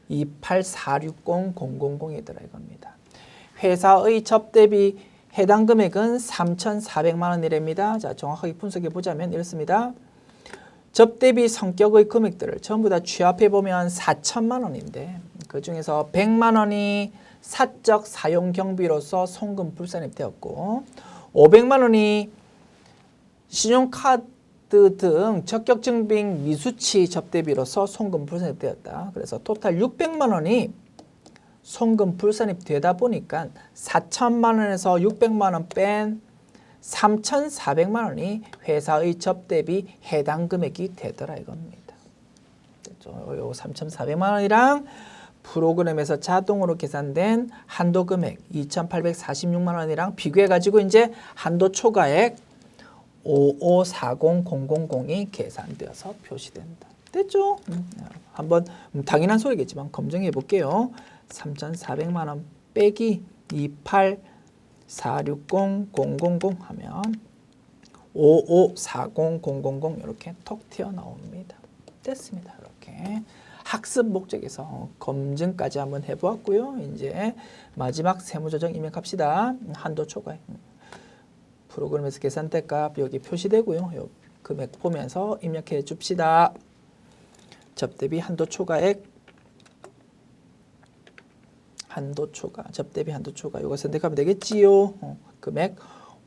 28460,000이더라 이겁니다. 회사의 접대비 해당 금액은 3,400만 원이랍니다. 자, 정확하게 분석해 보자면 이렇습니다. 접대비 성격의 금액들을 전부 다 취합해 보면 4천만 원인데 그 중에서 100만 원이 사적 사용 경비로서 송금 불산입 되었고 500만 원이 신용카드 등 적격 증빙 미수치 접대비로서 송금 불산입 되었다. 그래서 토탈 600만 원이 송금 불산입 되다 보니까 4천만 원에서 600만 원 뺀 3,400만 원이 회사의 접대비 해당 금액이 되더라 이겁니다. 요 3,400만 원이랑 프로그램에서 자동으로 계산된 한도 금액 2,846만 원이랑 비교해 가지고 이제 한도 초과액 5540000이 계산되어서 표시된다. 됐죠? 한번 당연한 소리겠지만 검증해 볼게요. 3,400만 원 빼기 28460,000 하면 5540000 이렇게 톡 튀어나옵니다. 됐습니다. 이렇게 학습 목적에서 검증까지 한번 해보았고요. 이제 마지막 세무조정 입력합시다. 한도 초과액. 프로그램에서 계산대 값 여기 표시되고요. 요 금액 보면서 입력해 줍시다. 접대비 한도 초과액 한도 초과, 접대비 한도 초과 이거 선택하면 되겠지요. 금액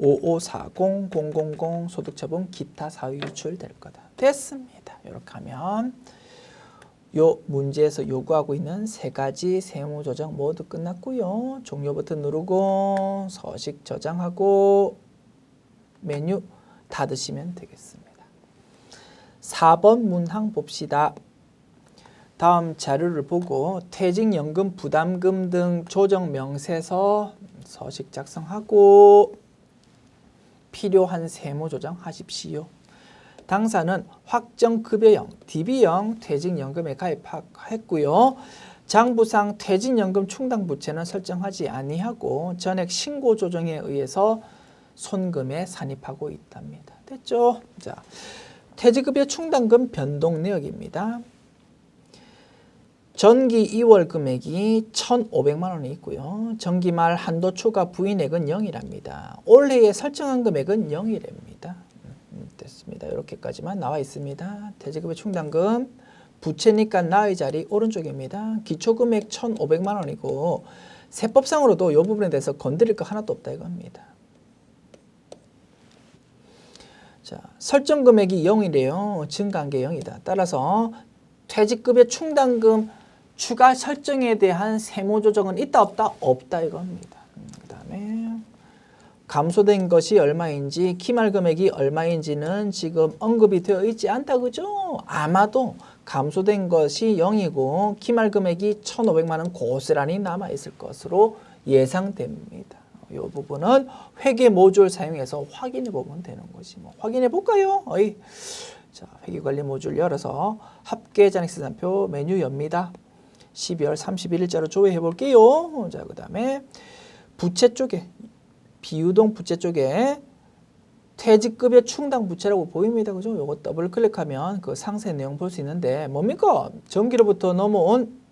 5540000 소득처분 기타 사유 유출될 거다. 됐습니다. 이렇게 하면 요 문제에서 요구하고 있는 세 가지 세무조정 모두 끝났고요. 종료 버튼 누르고 서식 저장하고 메뉴 닫으시면 되겠습니다. 4번 문항 봅시다. 다음 자료를 보고 퇴직연금 부담금 등 조정 명세서 서식 작성하고 필요한 세무 조정하십시오. 당사는 확정급여형, DB형 퇴직연금에 가입했고요. 장부상 퇴직연금 충당 부채는 설정하지 아니하고 전액 신고 조정에 의해서 손금에 산입하고 있답니다. 됐죠? 자, 퇴직급여 충당금 변동 내역입니다. 전기 2월 금액이 1,500만 원이 있고요. 정기 말 한도 초과 부인액은 0이랍니다. 올해에 설정한 금액은 0이랍니다. 됐습니다. 이렇게까지만 나와 있습니다. 퇴직급여 충당금 부채니까 나의 자리 오른쪽입니다. 기초금액 1,500만 원이고 세법상으로도 이 부분에 대해서 건드릴 거 하나도 없다 이겁니다. 자, 설정 금액이 0이래요. 증가한 게 0이다. 따라서 퇴직급여 충당금 추가 설정에 대한 세무조정은 있다 없다? 없다 이겁니다. 그 다음에 감소된 것이 얼마인지 기말 금액이 얼마인지는 지금 언급이 되어 있지 않다 그죠? 아마도 감소된 것이 0이고 기말 금액이 1,500만 원 고스란히 남아있을 것으로 예상됩니다. 이 부분은 회계 모듈 사용해서 확인해 보면 되는 거지. 뭐 확인해 볼까요? 자, 회계관리 모듈 열어서 합계잔액세산표 메뉴 엽니다. 12월 31일자로 조회해 볼게요. 자, 그 다음에 부채 쪽에 비유동 부채 쪽에 퇴직급여 충당 부채라고 보입니다. 그죠? 요거 더블 클릭하면 그 상세 내용 볼 수 있는데 뭡니까? 전기로부터 넘어온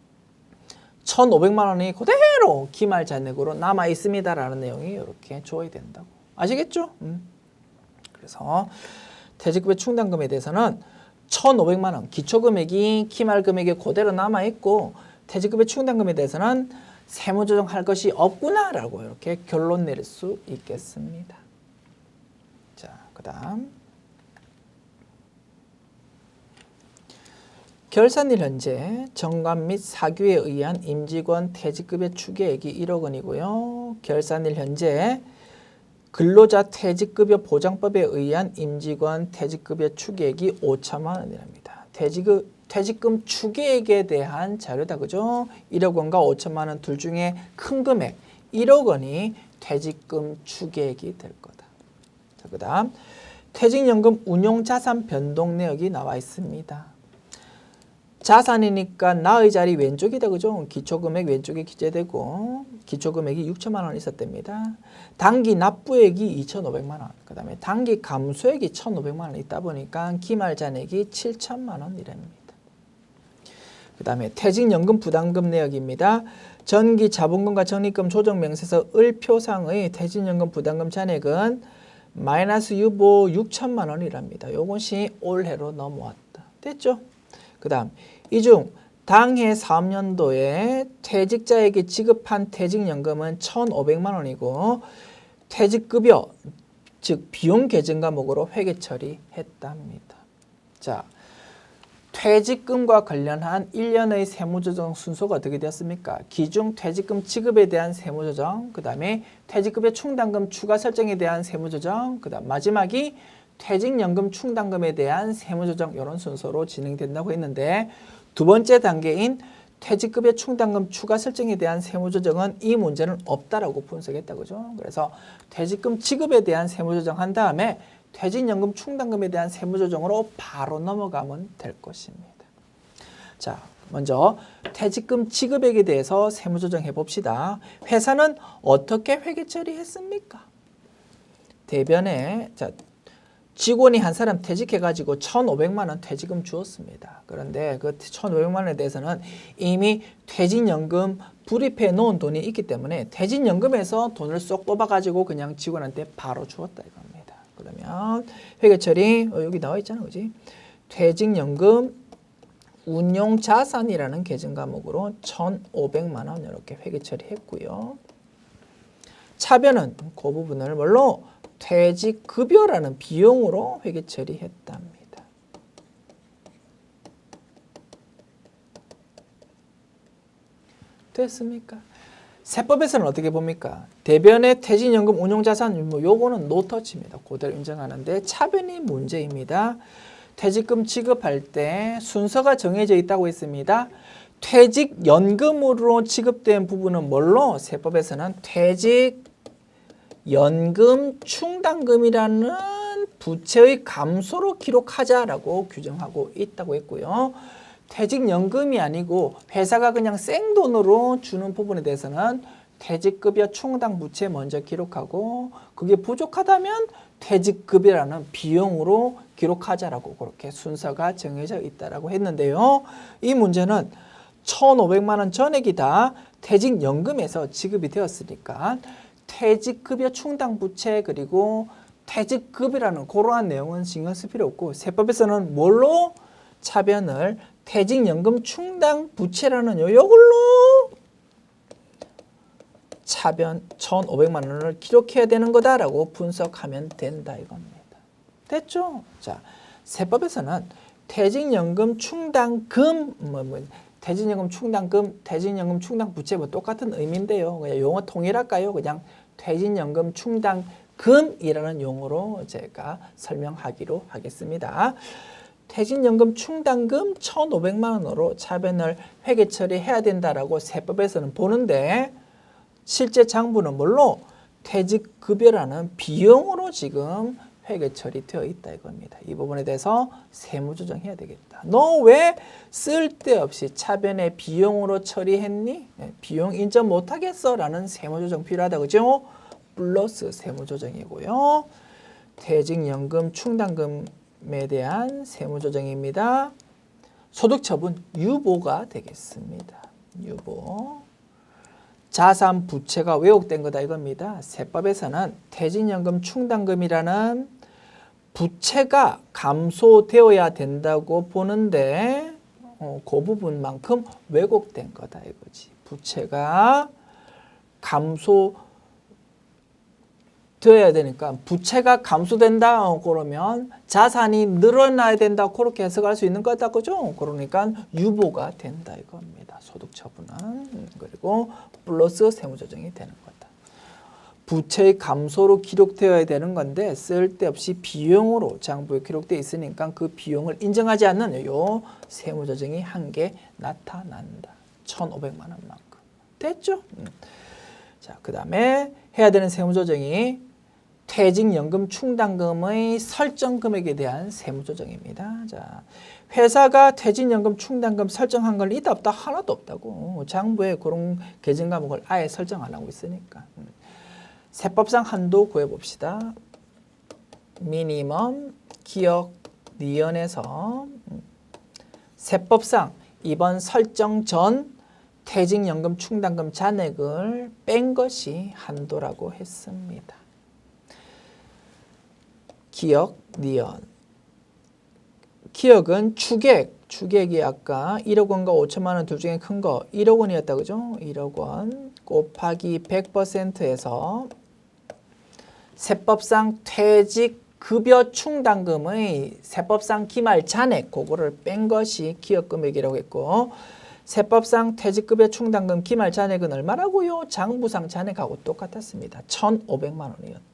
1,500만 원이 그대로 기말 잔액으로 남아 있습니다라는 내용이 이렇게 조회된다고. 아시겠죠? 그래서 퇴직급여 충당금에 대해서는 1,500만 원 기초금액이 기말 금액이 그대로 남아 있고 퇴직급여 충당금에 대해서는 세무조정할 것이 없구나라고 이렇게 결론 내릴 수 있겠습니다. 자, 그다음 결산일 현재 정관 및 사규에 의한 임직원 퇴직급여 추계액이 1억 원이고요. 결산일 현재 근로자 퇴직급여 보장법에 의한 임직원 퇴직급여 추계액이 5천만 원이랍니다. 퇴직금 추계액에 대한 자료다 그죠? 1억 원과 5천만 원 둘 중에 큰 금액 1억 원이 퇴직금 추계액이 될 거다. 자, 그다음 퇴직연금 운용자산 변동 내역이 나와 있습니다. 자산이니까 나의 자리 왼쪽이다, 그죠? 기초금액 왼쪽에 기재되고 기초금액이 6천만 원 있었답니다. 단기 납부액이 2,500만 원, 그 다음에 단기 감소액이 1,500만 원 있다 보니까 기말 잔액이 7천만 원이랍니다. 그 다음에 퇴직연금 부담금 내역입니다. 전기 자본금과 적립금 조정 명세서 을표상의 퇴직연금 부담금 잔액은 마이너스 유보 6천만 원이랍니다. 요것이 올해로 넘어왔다. 됐죠? 그 다음 이중 당해 사업연도에 퇴직자에게 지급한 퇴직연금은 1,500만 원이고 퇴직급여 즉 비용 계정 과목으로 회계 처리했답니다. 자, 퇴직금과 관련한 1년의 세무조정 순서가 어떻게 되었습니까? 기중 퇴직금 지급에 대한 세무조정, 그 다음에 퇴직급여 충당금 추가 설정에 대한 세무조정, 그 다음 마지막이 퇴직연금 충당금에 대한 세무조정, 이런 순서로 진행된다고 했는데 두 번째 단계인 퇴직급여 충당금 추가 설정에 대한 세무조정은 이 문제는 없다라고 분석했다고 그죠? 그래서 퇴직금 지급에 대한 세무조정 한 다음에 퇴직연금 충당금에 대한 세무조정으로 바로 넘어가면 될 것입니다. 자, 먼저 퇴직금 지급액에 대해서 세무조정해 봅시다. 회사는 어떻게 회계 처리했습니까? 대변에 직원이 한 사람 퇴직해가지고 1,500만 원 퇴직금 주었습니다. 그런데 그 1,500만 원에 대해서는 이미 퇴직연금 불입해 놓은 돈이 있기 때문에 퇴직연금에서 돈을 쏙 뽑아가지고 그냥 직원한테 바로 주었다 이겁니다. 그러면 회계처리 여기 나와 있잖아, 그지? 퇴직연금 운용자산이라는 계정 과목으로 1,500만 원 이렇게 회계처리했고요. 차변은 그 부분을 뭘로? 퇴직급여라는 비용으로 회계 처리했답니다. 됐습니까? 세법에서는 어떻게 봅니까? 대변의 퇴직연금 운용자산 요거는 노터치입니다. 그대로 인정하는데 차변이 문제입니다. 퇴직금 지급할 때 순서가 정해져 있다고 했습니다. 퇴직연금으로 지급된 부분은 뭘로? 세법에서는 연금 충당금이라는 부채의 감소로 기록하자라고 규정하고 있다고 했고요. 퇴직연금이 아니고 회사가 그냥 생돈으로 주는 부분에 대해서는 퇴직급여 충당 부채 먼저 기록하고 그게 부족하다면 퇴직급여라는 비용으로 기록하자라고 그렇게 순서가 정해져 있다고 했는데요. 이 문제는 1,500만 원 전액이 다 퇴직연금에서 지급이 되었으니까 퇴직급여 충당 부채 그리고 퇴직급이라는 그러한 내용은 신경 쓸 필요 없고 세법에서는 뭘로 차변을 퇴직연금 충당 부채라는 요걸로 차변 1,500만 원을 기록해야 되는 거다라고 분석하면 된다 이겁니다. 됐죠? 자, 세법에서는 퇴직연금 충당금 퇴직연금 충당금, 퇴직연금 충당 부채 똑같은 의미인데요. 그냥 용어 통일할까요? 그냥 퇴직연금 충당금이라는 용어로 제가 설명하기로 하겠습니다. 퇴직연금 충당금 1,500만 원으로 차변을 회계 처리해야 된다라고 세법에서는 보는데 실제 장부는 뭘로? 퇴직급여라는 비용으로 지금 회계 처리되어 있다 이겁니다. 이 부분에 대해서 세무조정해야 되겠다. 너 왜 쓸데없이 차변의 비용으로 처리했니? 비용 인정 못하겠어? 라는 세무조정 필요하다. 그죠? 플러스 세무조정이고요. 퇴직연금 충당금에 대한 세무조정입니다. 소득처분 유보가 되겠습니다. 유보. 자산 부채가 왜곡된 거다 이겁니다. 세법에서는 퇴직연금 충당금이라는 부채가 감소되어야 된다고 보는데 그 부분만큼 왜곡된 거다 이거지. 부채가 감소되어야 되니까 부채가 감소된다 그러면 자산이 늘어나야 된다 그렇게 해석할 수 있는 거다 그죠? 그러니까 유보가 된다 이겁니다. 소득처분은. 그리고 플러스 세무조정이 되는 거다. 부채의 감소로 기록되어야 되는 건데 쓸데없이 비용으로 장부에 기록되어 있으니까 그 비용을 인정하지 않는 요 세무조정이 한개 나타난다. 1,500만 원만큼. 됐죠? 자, 그 다음에 해야 되는 세무조정이 퇴직연금 충당금의 설정 금액에 대한 세무조정입니다. 자, 회사가 퇴직연금 충당금 설정한 걸 있다 없다? 하나도 없다고. 장부에 그런 계정 과목을 아예 설정 안 하고 있으니까. 세법상 한도 구해봅시다. 미니멈 기억 니은에서 세법상 이번 설정 전 퇴직연금 충당금 잔액을 뺀 것이 한도라고 했습니다. 기억 니은. 기억은 추객이 아까 1억 원과 5천만 원 둘 중에 큰 거 1억 원이었다 그죠? 1억 원 곱하기 100%에서 세법상 퇴직급여 충당금의 세법상 기말 잔액 그거를 뺀 것이 기억금액이라고 했고 세법상 퇴직급여 충당금 기말 잔액은 얼마라고요? 장부상 잔액하고 똑같았습니다. 1,500만 원이었다.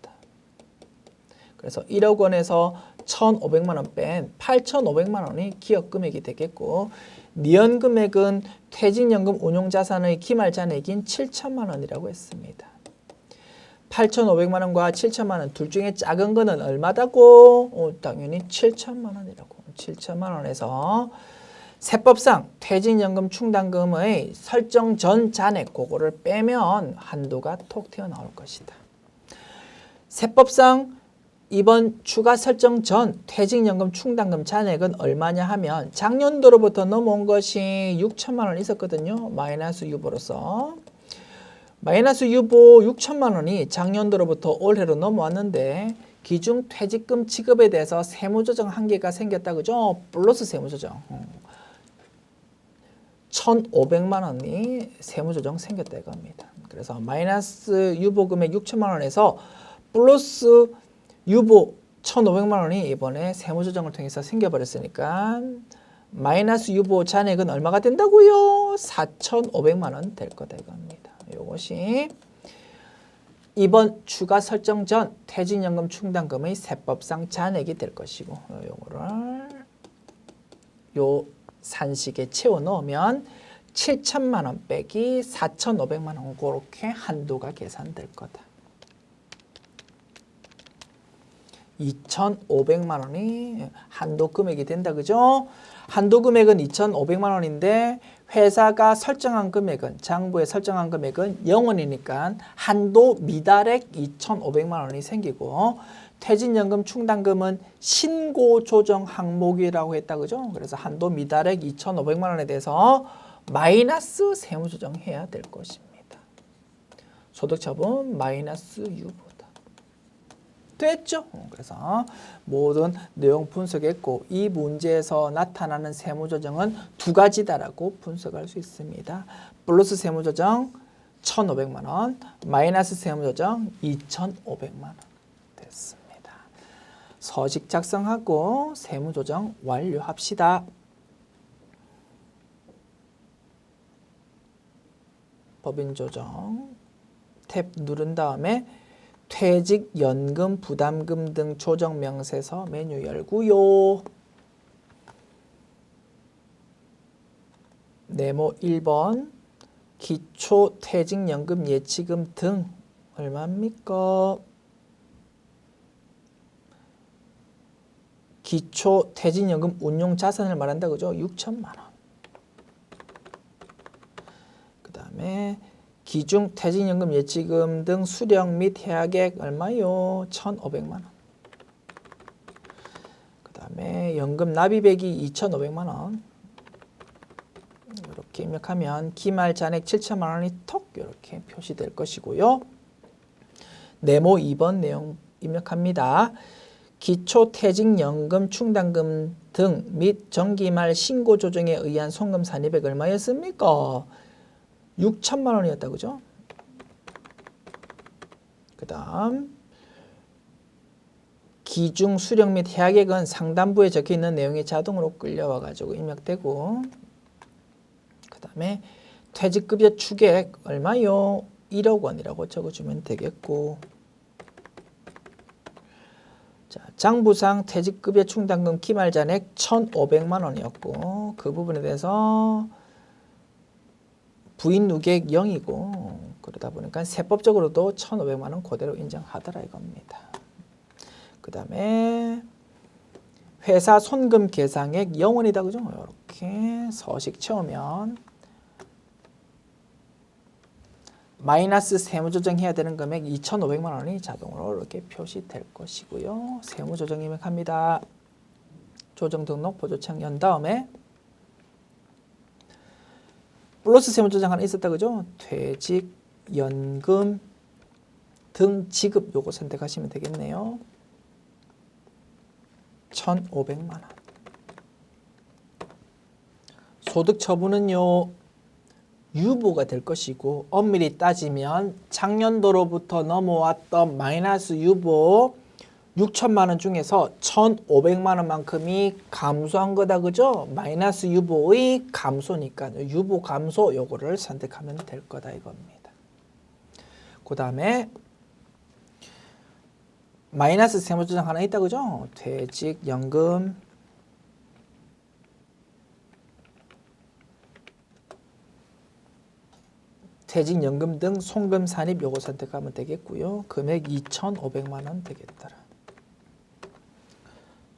그래서 1억 원에서 1,500만 원 뺀 8,500만 원이 기억금액이 되겠고 니은 금액은 퇴직연금 운용자산의 기말 잔액인 7천만 원이라고 했습니다. 8,500만 원과 7천만 원 둘 중에 작은 거는 얼마다고? 당연히 7천만 원이라고. 7천만 원에서 세법상 퇴직연금 충당금의 설정 전 잔액 그거를 빼면 한도가 톡 튀어나올 것이다. 세법상 이번 추가 설정 전 퇴직연금 충당금 잔액은 얼마냐 하면 작년도로부터 넘어온 것이 6천만 원 있었거든요. 마이너스 유보로서. 마이너스 유보 6천만 원이 작년도로부터 올해로 넘어왔는데 기중 퇴직금 지급에 대해서 세무조정 한계가 생겼다 그죠? 플러스 세무조정. 1,500만 원이 세무조정 생겼다 이겁니다. 그래서 마이너스 유보 금액 6천만 원에서 플러스 유보 1,500만 원이 이번에 세무조정을 통해서 생겨버렸으니까 마이너스 유보 잔액은 얼마가 된다고요? 4,500만 원 될 거다 이겁니다. 이것이 이번 추가 설정 전 퇴직연금 충당금의 세법상 잔액이 될 것이고 요거를 요 산식에 채워 넣으면 7천만 원 빼기 4,500만 원 그렇게 한도가 계산될 거다. 2,500만 원이 한도 금액이 된다 그죠? 한도 금액은 2,500만 원인데 회사가 설정한 금액은 장부에 설정한 금액은 0원이니까 한도 미달액 2,500만 원이 생기고 퇴직연금 충당금은 신고 조정 항목이라고 했다 그죠? 그래서 한도 미달액 2,500만 원에 대해서 마이너스 세무조정해야 될 것입니다. 소득처분 마이너스 유보. 됐죠? 그래서 모든 내용 분석했고 이 문제에서 나타나는 세무조정은 두 가지다라고 분석할 수 있습니다. 플러스 세무조정 1,500만 원, 마이너스 세무조정 2,500만 원 됐습니다. 서식 작성하고 세무조정 완료합시다. 법인조정 탭 누른 다음에 퇴직연금 부담금 등 조정 명세서 메뉴 열고요. 네모 1번 기초퇴직연금 예치금 등 얼마입니까? 기초퇴직연금 운용자산을 말한다 그죠? 6천만 원. 그 다음에 기중 퇴직연금 예치금 등 수령 및 해약액 얼마요? 1,500만 원. 그 다음에 연금 납입액이 2,500만 원. 이렇게 입력하면 기말 잔액 7천만 원이 톡 이렇게 표시될 것이고요. 네모 2번 내용 입력합니다. 기초퇴직연금 충당금 등 및 정기말 신고 조정에 의한 송금 산입액 얼마였습니까? 6천만 원이었다 그죠? 그 다음 기중 수령 및 해약액은 상단부에 적혀있는 내용이 자동으로 끌려와 가지고 입력되고 그 다음에 퇴직급여 추계액 얼마요? 1억 원이라고 적어주면 되겠고 자, 장부상 퇴직급여 충당금 기말 잔액 1,500만 원이었고 그 부분에 대해서 부인 누계액 0이고 그러다 보니까 세법적으로도 1,500만 원 그대로 인정하더라 이겁니다. 그 다음에 회사 손금 계상액 0원이다. 그죠? 이렇게 서식 채우면 마이너스 세무조정해야 되는 금액 2,500만 원이 자동으로 이렇게 표시될 것이고요. 세무조정 입력합니다. 조정 등록 보조청 연 다음에 플러스 세무조정 하나 있었다. 그죠? 퇴직, 연금 등 지급 요거 선택하시면 되겠네요. 1,500만 원. 소득 처분은요. 유보가 될 것이고 엄밀히 따지면 작년도로부터 넘어왔던 마이너스 유보 6천만 원 중에서 1,500만 원만큼이 감소한 거다. 그죠? 마이너스 유보의 감소니까 유보 감소 요거를 선택하면 될 거다 이겁니다. 그 다음에 마이너스 세무조정 하나 있다. 그죠? 퇴직, 연금 퇴직연금 등 송금 산입 요거 선택하면 되겠고요. 금액 2,500만 원 되겠더라.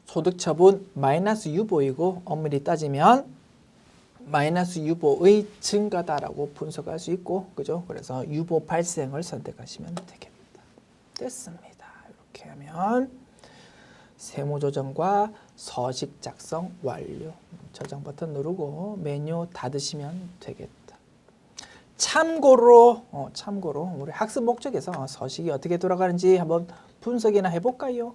소득처분 마이너스 유보이고 엄밀히 따지면 마이너스 유보의 증가다라고 분석할 수 있고, 그죠? 그래서 유보 발생을 선택하시면 되겠다. 됐습니다. 이렇게 하면 세무조정과 서식 작성 완료. 저장 버튼 누르고 메뉴 닫으시면 되겠다. 참고로 우리 학습 목적에서 서식이 어떻게 돌아가는지 한번 분석이나 해볼까요?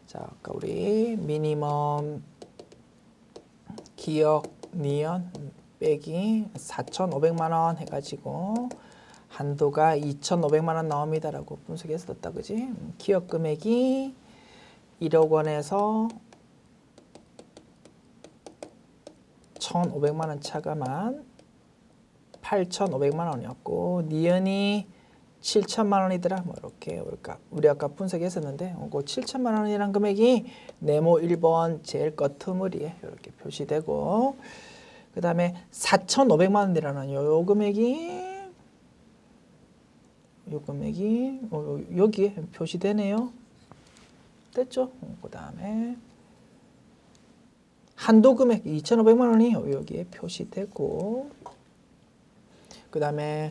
자, 아까 우리 미니멈 기억 니은 빼기 4,500만 원 해가지고 한도가 2,500만 원 나옵니다라고 분석했었다, 그지? 기억 금액이 1억 원에서 1,500만 원 차감한 8,500만 원이었고 니은이 7천만 원이더라. 뭐 이렇게 우리 아까 분석했었는데 그 7천만 원이라는 금액이 네모 1번 제일 끝머리에 이렇게 표시되고, 그 다음에 4,500만 원이라는 요 금액이 여기에 표시되네요. 됐죠? 그 다음에 한도 금액 2,500만 원이 여기에 표시되고, 그 다음에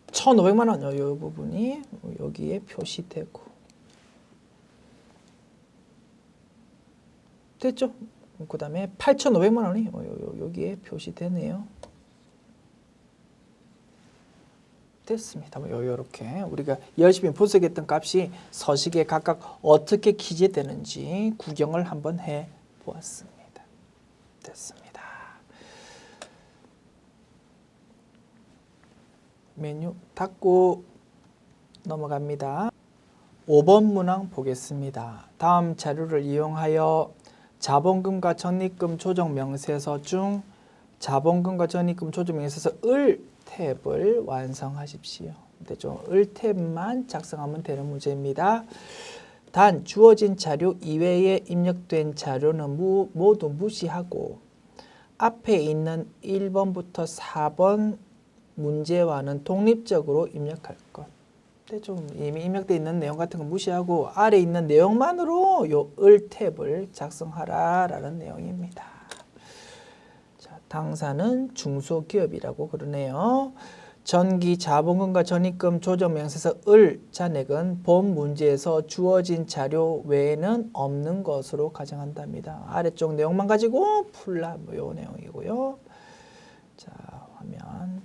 1,500만 원 이 부분이 여기에 표시되고, 됐죠? 그 다음에 8,500만 원이 여기에 표시되네요. 됐습니다. 이렇게 우리가 열심히 분석했던 값이 서식에 각각 어떻게 기재되는지 구경을 한번 해 보았습니다. 됐습니다. 메뉴 닫고 넘어갑니다. 5번 문항 보겠습니다. 다음 자료를 이용하여 자본금과 적립금 조정 명세서 중 자본금과 적립금 조정 명세서 을 탭을 완성하십시오. 됐죠? 을 탭만 작성하면 되는 문제입니다. 단 주어진 자료 이외에 입력된 자료는 모두 무시하고 앞에 있는 1번부터 4번 문제와는 독립적으로 입력할 것. 좀 이미 입력되어 있는 내용 같은 거 무시하고 아래 있는 내용만으로 요 을 탭을 작성하라라는 내용입니다. 자, 당사는 중소기업이라고 그러네요. 전기 자본금과 적립금 조정 명세서 을 잔액은 본 문제에서 주어진 자료 외에는 없는 것으로 가정한답니다. 아래쪽 내용만 가지고 풀라 뭐 요 내용이고요. 자, 화면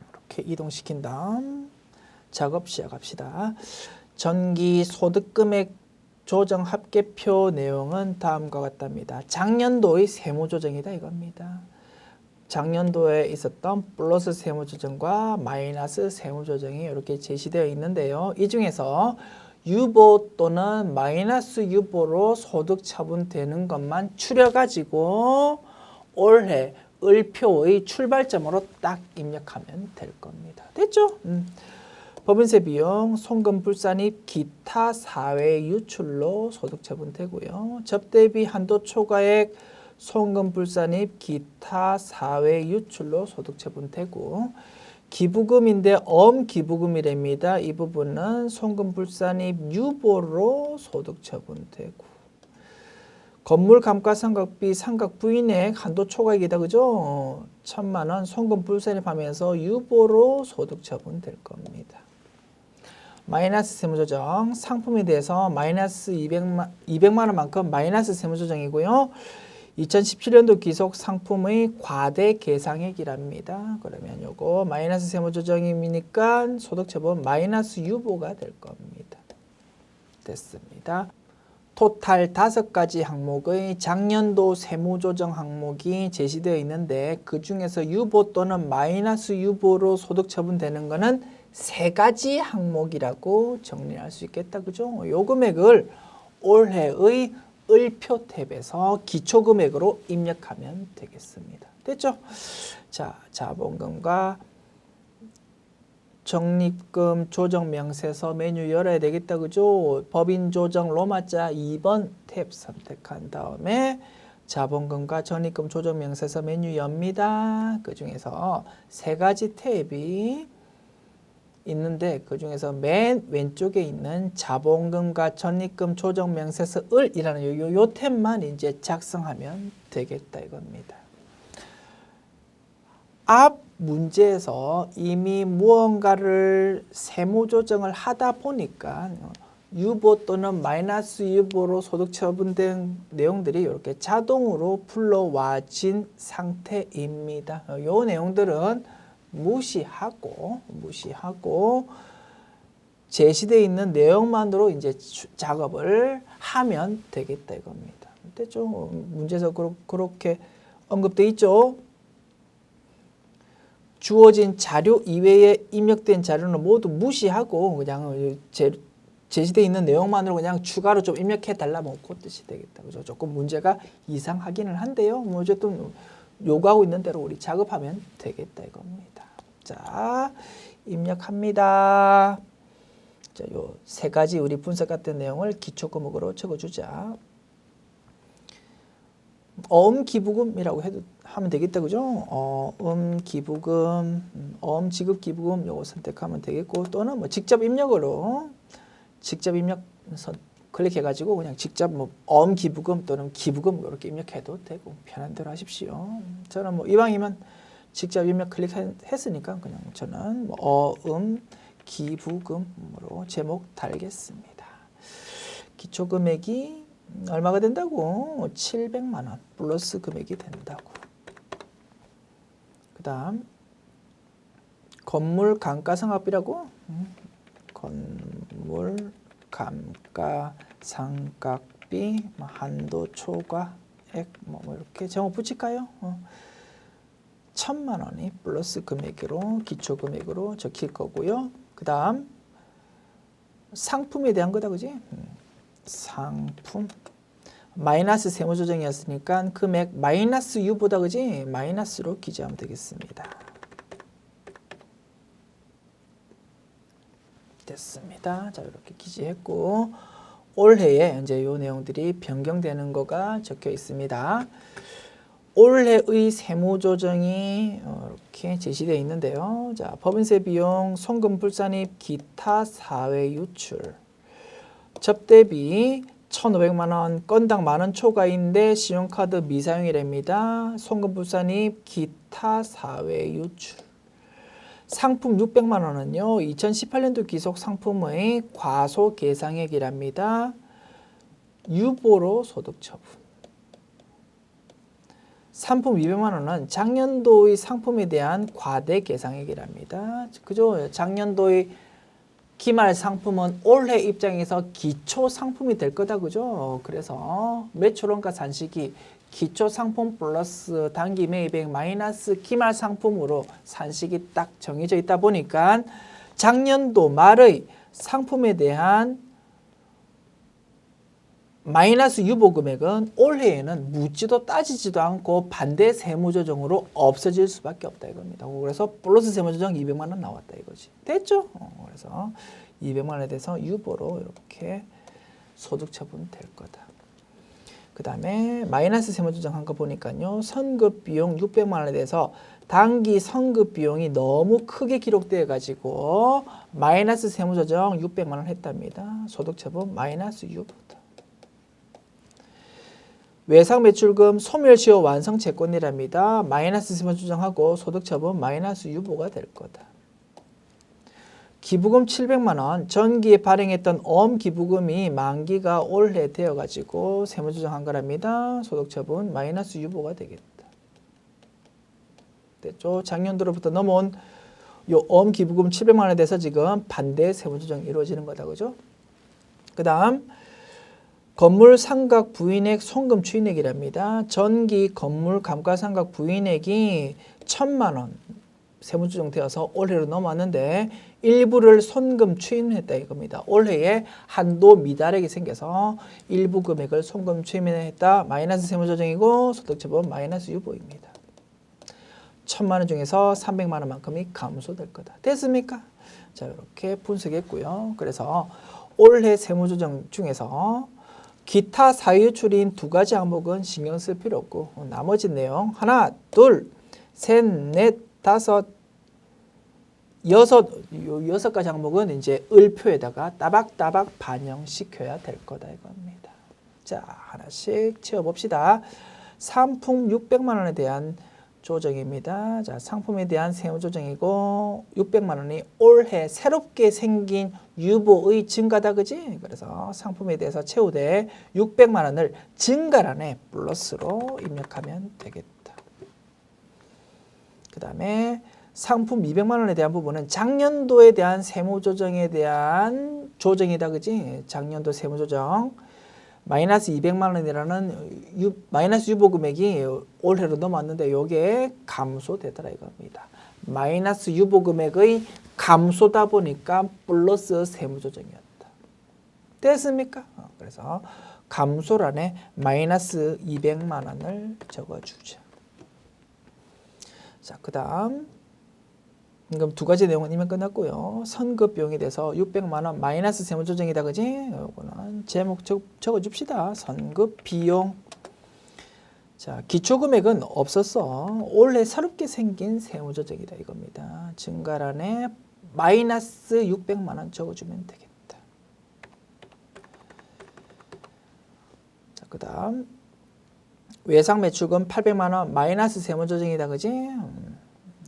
이렇게 이동시킨 다음 작업 시작합시다. 전기 소득금액 조정 합계표 내용은 다음과 같답니다. 작년도의 세무조정이다 이겁니다. 작년도에 있었던 플러스 세무조정과 마이너스 세무조정이 이렇게 제시되어 있는데요. 이 중에서 유보 또는 마이너스 유보로 소득 처분되는 것만 추려가지고 올해 을표의 출발점으로 딱 입력하면 될 겁니다. 됐죠? 법인세 비용, 송금 불산입, 기타 사외 유출로 소득 처분되고요. 접대비 한도 초과액, 송금 불산입, 기타 사외 유출로 소득 처분되고, 기부금인데 엄기부금이랍니다. 이 부분은 송금불산입 유보로 소득처분되고 건물 감가상각비 상각 부인액 한도 초과액이다. 그죠? 1,000만 원 송금불산입하면서 유보로 소득처분될 겁니다. 마이너스 세무조정 상품에 대해서 마이너스 200만 원만큼 마이너스 세무조정이고요. 2017년도 기속 상품의 과대 계상액이랍니다. 그러면 요거 마이너스 세무조정이니까 소득처분 마이너스 유보가 될 겁니다. 됐습니다. 토탈 5가지 항목의 작년도 세무조정 항목이 제시되어 있는데 그 중에서 유보 또는 마이너스 유보로 소득처분되는 거는 3가지 항목이라고 정리할 수 있겠다. 그죠? 요 금액을 올해의 을표 탭에서 기초금액으로 입력하면 되겠습니다. 됐죠? 자, 자본금과 적립금 조정 명세서 메뉴 열어야 되겠다. 그죠? 법인 조정 로마자 2번 탭 선택한 다음에 자본금과 적립금 조정 명세서 메뉴 엽니다. 그 중에서 3가지 탭이 있는데 그 중에서 맨 왼쪽에 있는 자본금과 적립금 조정 명세서 을이라는 요 탭만 이제 작성하면 되겠다 이겁니다. 앞 문제에서 이미 무언가를 세무 조정을 하다 보니까 유보 또는 마이너스 유보로 소득 처분된 내용들이 이렇게 자동으로 불러와진 상태입니다. 요 내용들은 무시하고 제시되어 있는 내용만으로 이제 작업을 하면 되겠다 이겁니다. 됐죠? 문제에서 그렇게 언급되어 있죠. 주어진 자료 이외에 입력된 자료는 모두 무시하고 그냥 제시되어 있는 내용만으로 그냥 추가로 좀 입력해 달라 뭐 그 뜻이 되겠다. 그죠? 조금 문제가 이상하기는 한데요. 뭐 어쨌든 요구하고 있는 대로 우리 작업하면 되겠다 이겁니다. 자, 입력합니다. 자, 요 3가지 우리 분석했던 내용을 기초과목으로 적어주자. 어음기부금이라고 하면 되겠다. 그죠? 기부금, 지급기부금 요거 선택하면 되겠고 또는 뭐 직접 입력 클릭해가지고 그냥 직접 뭐 기부금 또는 기부금 이렇게 입력해도 되고 편한 대로 하십시오. 저는 뭐 이왕이면 직접 입력 클릭했으니까 그냥 저는 뭐 기부금으로 제목 달겠습니다. 기초금액이 얼마가 된다고? 700만 원 플러스 금액이 된다고. 그 다음 건물 감가상각비라고? 건물 감가상각비 한도 초과액 뭐 이렇게 제목 붙일까요? 1,000만 원이 플러스 금액으로 기초금액으로 적힐 거고요. 그 다음 상품에 대한 거다. 그지? 상품 마이너스 세무조정이었으니까 금액 마이너스 유보다. 그지? 마이너스로 기재하면 되겠습니다. 됐습니다. 자, 이렇게 기재했고 올해에 이제 요 내용들이 변경되는 거가 적혀 있습니다. 올해의 세무조정이 이렇게 제시되어 있는데요. 자, 법인세 비용, 송금불산입, 기타 사회 유출, 접대비 1,500만 원, 건당 만원 초과인데 신용카드 미사용이랍니다. 송금불산입, 기타 사회 유출. 상품 600만 원은요. 2018년도 기속 상품의 과소계상액이랍니다. 유보로 소득처분. 상품 200만 원은 작년도의 상품에 대한 과대계상액이랍니다. 그죠? 작년도의 기말 상품은 올해 입장에서 기초 상품이 될 거다. 그죠? 그래서 매출원가 산식이 기초 상품 플러스 단기 매입액 마이너스 기말 상품으로 산식이 딱 정해져 있다 보니까 작년도 말의 상품에 대한 마이너스 유보 금액은 올해에는 묻지도 따지지도 않고 반대 세무조정으로 없어질 수밖에 없다 이겁니다. 그래서 플러스 세무조정 200만 원 나왔다 이거지. 됐죠? 그래서 200만 원에 대해서 유보로 이렇게 소득처분 될 거다. 그 다음에 마이너스 세무조정 한 거 보니까요. 선급 비용 600만 원에 대해서 단기 선급 비용이 너무 크게 기록되어 가지고 마이너스 세무조정 600만 원 했답니다. 소득처분 마이너스 U보다. 외상매출금 소멸시효 완성 채권이랍니다. 마이너스 세무조정하고 소득처분 마이너스 U보가 될 거다. 기부금 700만 원, 전기에 발행했던 기부금이 만기가 올해 되어가지고 세무조정한 거랍니다. 소득처분 마이너스 U보가 되겠다. 됐죠? 작년도로부터 넘어온 요 기부금 700만 원에 대해서 지금 반대 세무조정이 이루어지는 거다, 그죠? 그 다음 건물 상각 부인액 송금 추인액이랍니다. 전기 건물 감가상각 부인액이 1,000만 원 세무조정되어서 올해로 넘어왔는데 일부를 손금 추인했다 이겁니다. 올해에 한도 미달액이 생겨서 일부 금액을 손금 추인했다. 마이너스 세무조정이고 소득처분 마이너스 U보입니다. 1,000만 원 중에서 300만 원만큼이 감소될 거다. 됐습니까? 자, 이렇게 분석했고요. 그래서 올해 세무조정 중에서 기타 사유출인 두 가지 항목은 신경 쓸 필요 없고 나머지 내용 하나, 둘, 셋, 넷, 다섯, 여섯 가지 항목은 이제 을표에다가 따박따박 반영시켜야 될 거다 이겁니다. 자, 하나씩 채워봅시다. 상품 600만 원에 대한 조정입니다. 자, 상품에 대한 세무조정이고 600만 원이 올해 새롭게 생긴 유보의 증가다, 그지? 그래서 상품에 대해서 채우되 600만 원을 증가란에 플러스로 입력하면 되겠다. 그 다음에 상품 200만 원에 대한 부분은 작년도에 대한 세무조정에 대한 조정이다, 그지? 작년도 세무조정 마이너스 200만 원이라는 마이너스 유보 금액이 올해로 넘어왔는데 요게 감소되더라 이겁니다. 마이너스 유보 금액의 감소다 보니까 플러스 세무조정이었다. 됐습니까? 그래서 감소란에 마이너스 200만 원을 적어주자. 자, 그 다음 그럼 두 가지 내용은 이면 끝났고요. 선급 비용에 대해서 600만 원 마이너스 세무조정이다, 그지? 요거는 제목 적어줍시다. 선급 비용. 자, 기초금액은 없었어. 올해 새롭게 생긴 세무조정이다 이겁니다. 증가란에 마이너스 600만 원 적어주면 되겠다. 자, 그 다음 외상매출금 800만 원 마이너스 세무조정이다, 그지?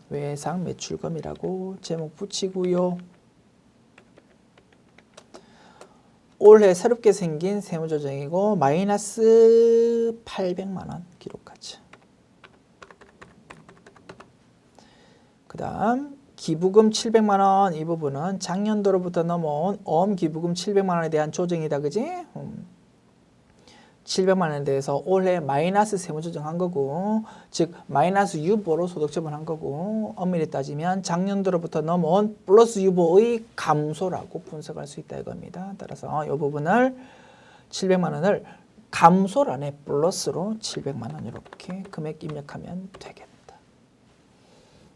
외상매출금이라고 제목 붙이고요. 올해 새롭게 생긴 세무조정이고 마이너스 800만 원 기록하자. 그 다음 기부금 700만 원 이 부분은 작년도로부터 넘어온 기부금 700만 원에 대한 조정이다, 그지? 700만 원에 대해서 올해 마이너스 세무조정한 거고, 즉 마이너스 유보로 소득처분한 거고, 엄밀히 따지면 작년도로부터 넘어온 플러스 유보의 감소라고 분석할 수 있다 이겁니다. 따라서 이 부분을 700만 원을 감소란에 플러스로 700만 원 이렇게 금액 입력하면 되겠다.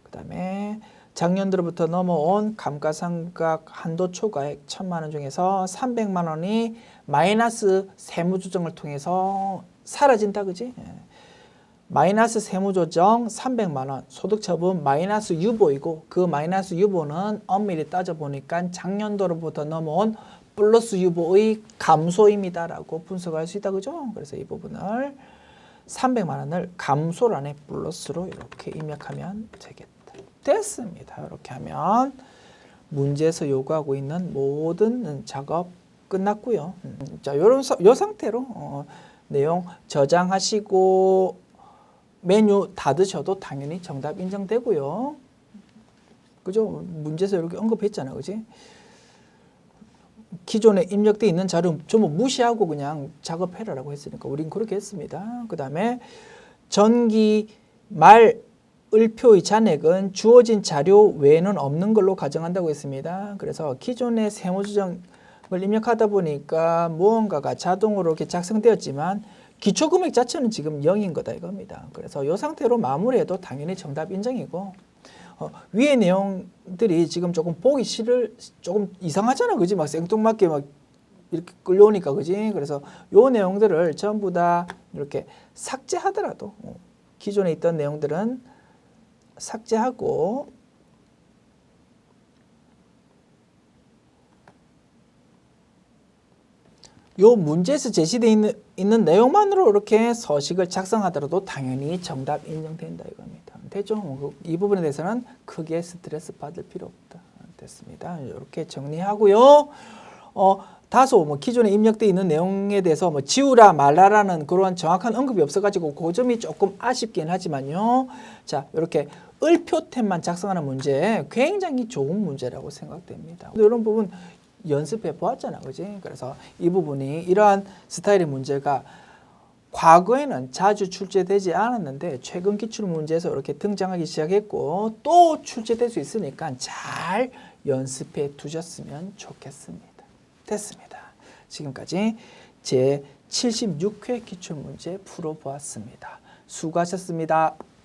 그 다음에 작년도로부터 넘어온 감가상각 한도 초과액 1,000만 원 중에서 300만 원이 마이너스 세무조정을 통해서 사라진다, 그지? 마이너스 세무조정 300만 원, 소득처분 마이너스 유보이고 그 마이너스 유보는 엄밀히 따져보니까 작년도로부터 넘어온 플러스 유보의 감소입니다라고 분석할 수 있다, 그죠? 그래서 이 부분을 300만 원을 감소란에 플러스로 이렇게 입력하면 되겠다. 됐습니다. 이렇게 하면 문제에서 요구하고 있는 모든 작업 끝났고요. 자, 요 상태로 내용 저장하시고 메뉴 닫으셔도 당연히 정답 인정되고요. 그죠? 문제에서 이렇게 언급했잖아요, 그지? 기존에 입력되어 있는 자료 전부 무시하고 그냥 작업해라라고 했으니까 우린 그렇게 했습니다. 그 다음에 전기 말 을표의 잔액은 주어진 자료 외에는 없는 걸로 가정한다고 했습니다. 그래서 기존의 세무조정을 입력하다 보니까 무언가가 자동으로 이렇게 작성되었지만 기초금액 자체는 지금 0인 거다 이겁니다. 그래서 이 상태로 마무리해도 당연히 정답 인정이고, 위의 내용들이 지금 조금 보기 조금 이상하잖아, 그지? 막 생뚱맞게 막 이렇게 끌려오니까, 그지? 그래서 요 내용들을 전부 다 이렇게 삭제하더라도 기존에 있던 내용들은 삭제하고 요 문제에서 제시되어 있는 내용만으로 이렇게 서식을 작성하더라도 당연히 정답 인정된다 이겁니다. 됐죠? 이 부분에 대해서는 크게 스트레스 받을 필요 없다. 됐습니다. 이렇게 정리하고요. 다소 뭐 기존에 입력되어 있는 내용에 대해서 뭐 지우라 말라라는 그런 정확한 언급이 없어가지고 그 점이 조금 아쉽긴 하지만요. 자, 이렇게 을표템만 작성하는 문제 굉장히 좋은 문제라고 생각됩니다. 이런 부분 연습해 보았잖아, 그지? 그래서 이 부분이 이러한 스타일의 문제가 과거에는 자주 출제되지 않았는데 최근 기출 문제에서 이렇게 등장하기 시작했고 또 출제될 수 있으니까 잘 연습해 두셨으면 좋겠습니다. 됐습니다. 지금까지 제 76회 기출문제 풀어보았습니다. 수고하셨습니다.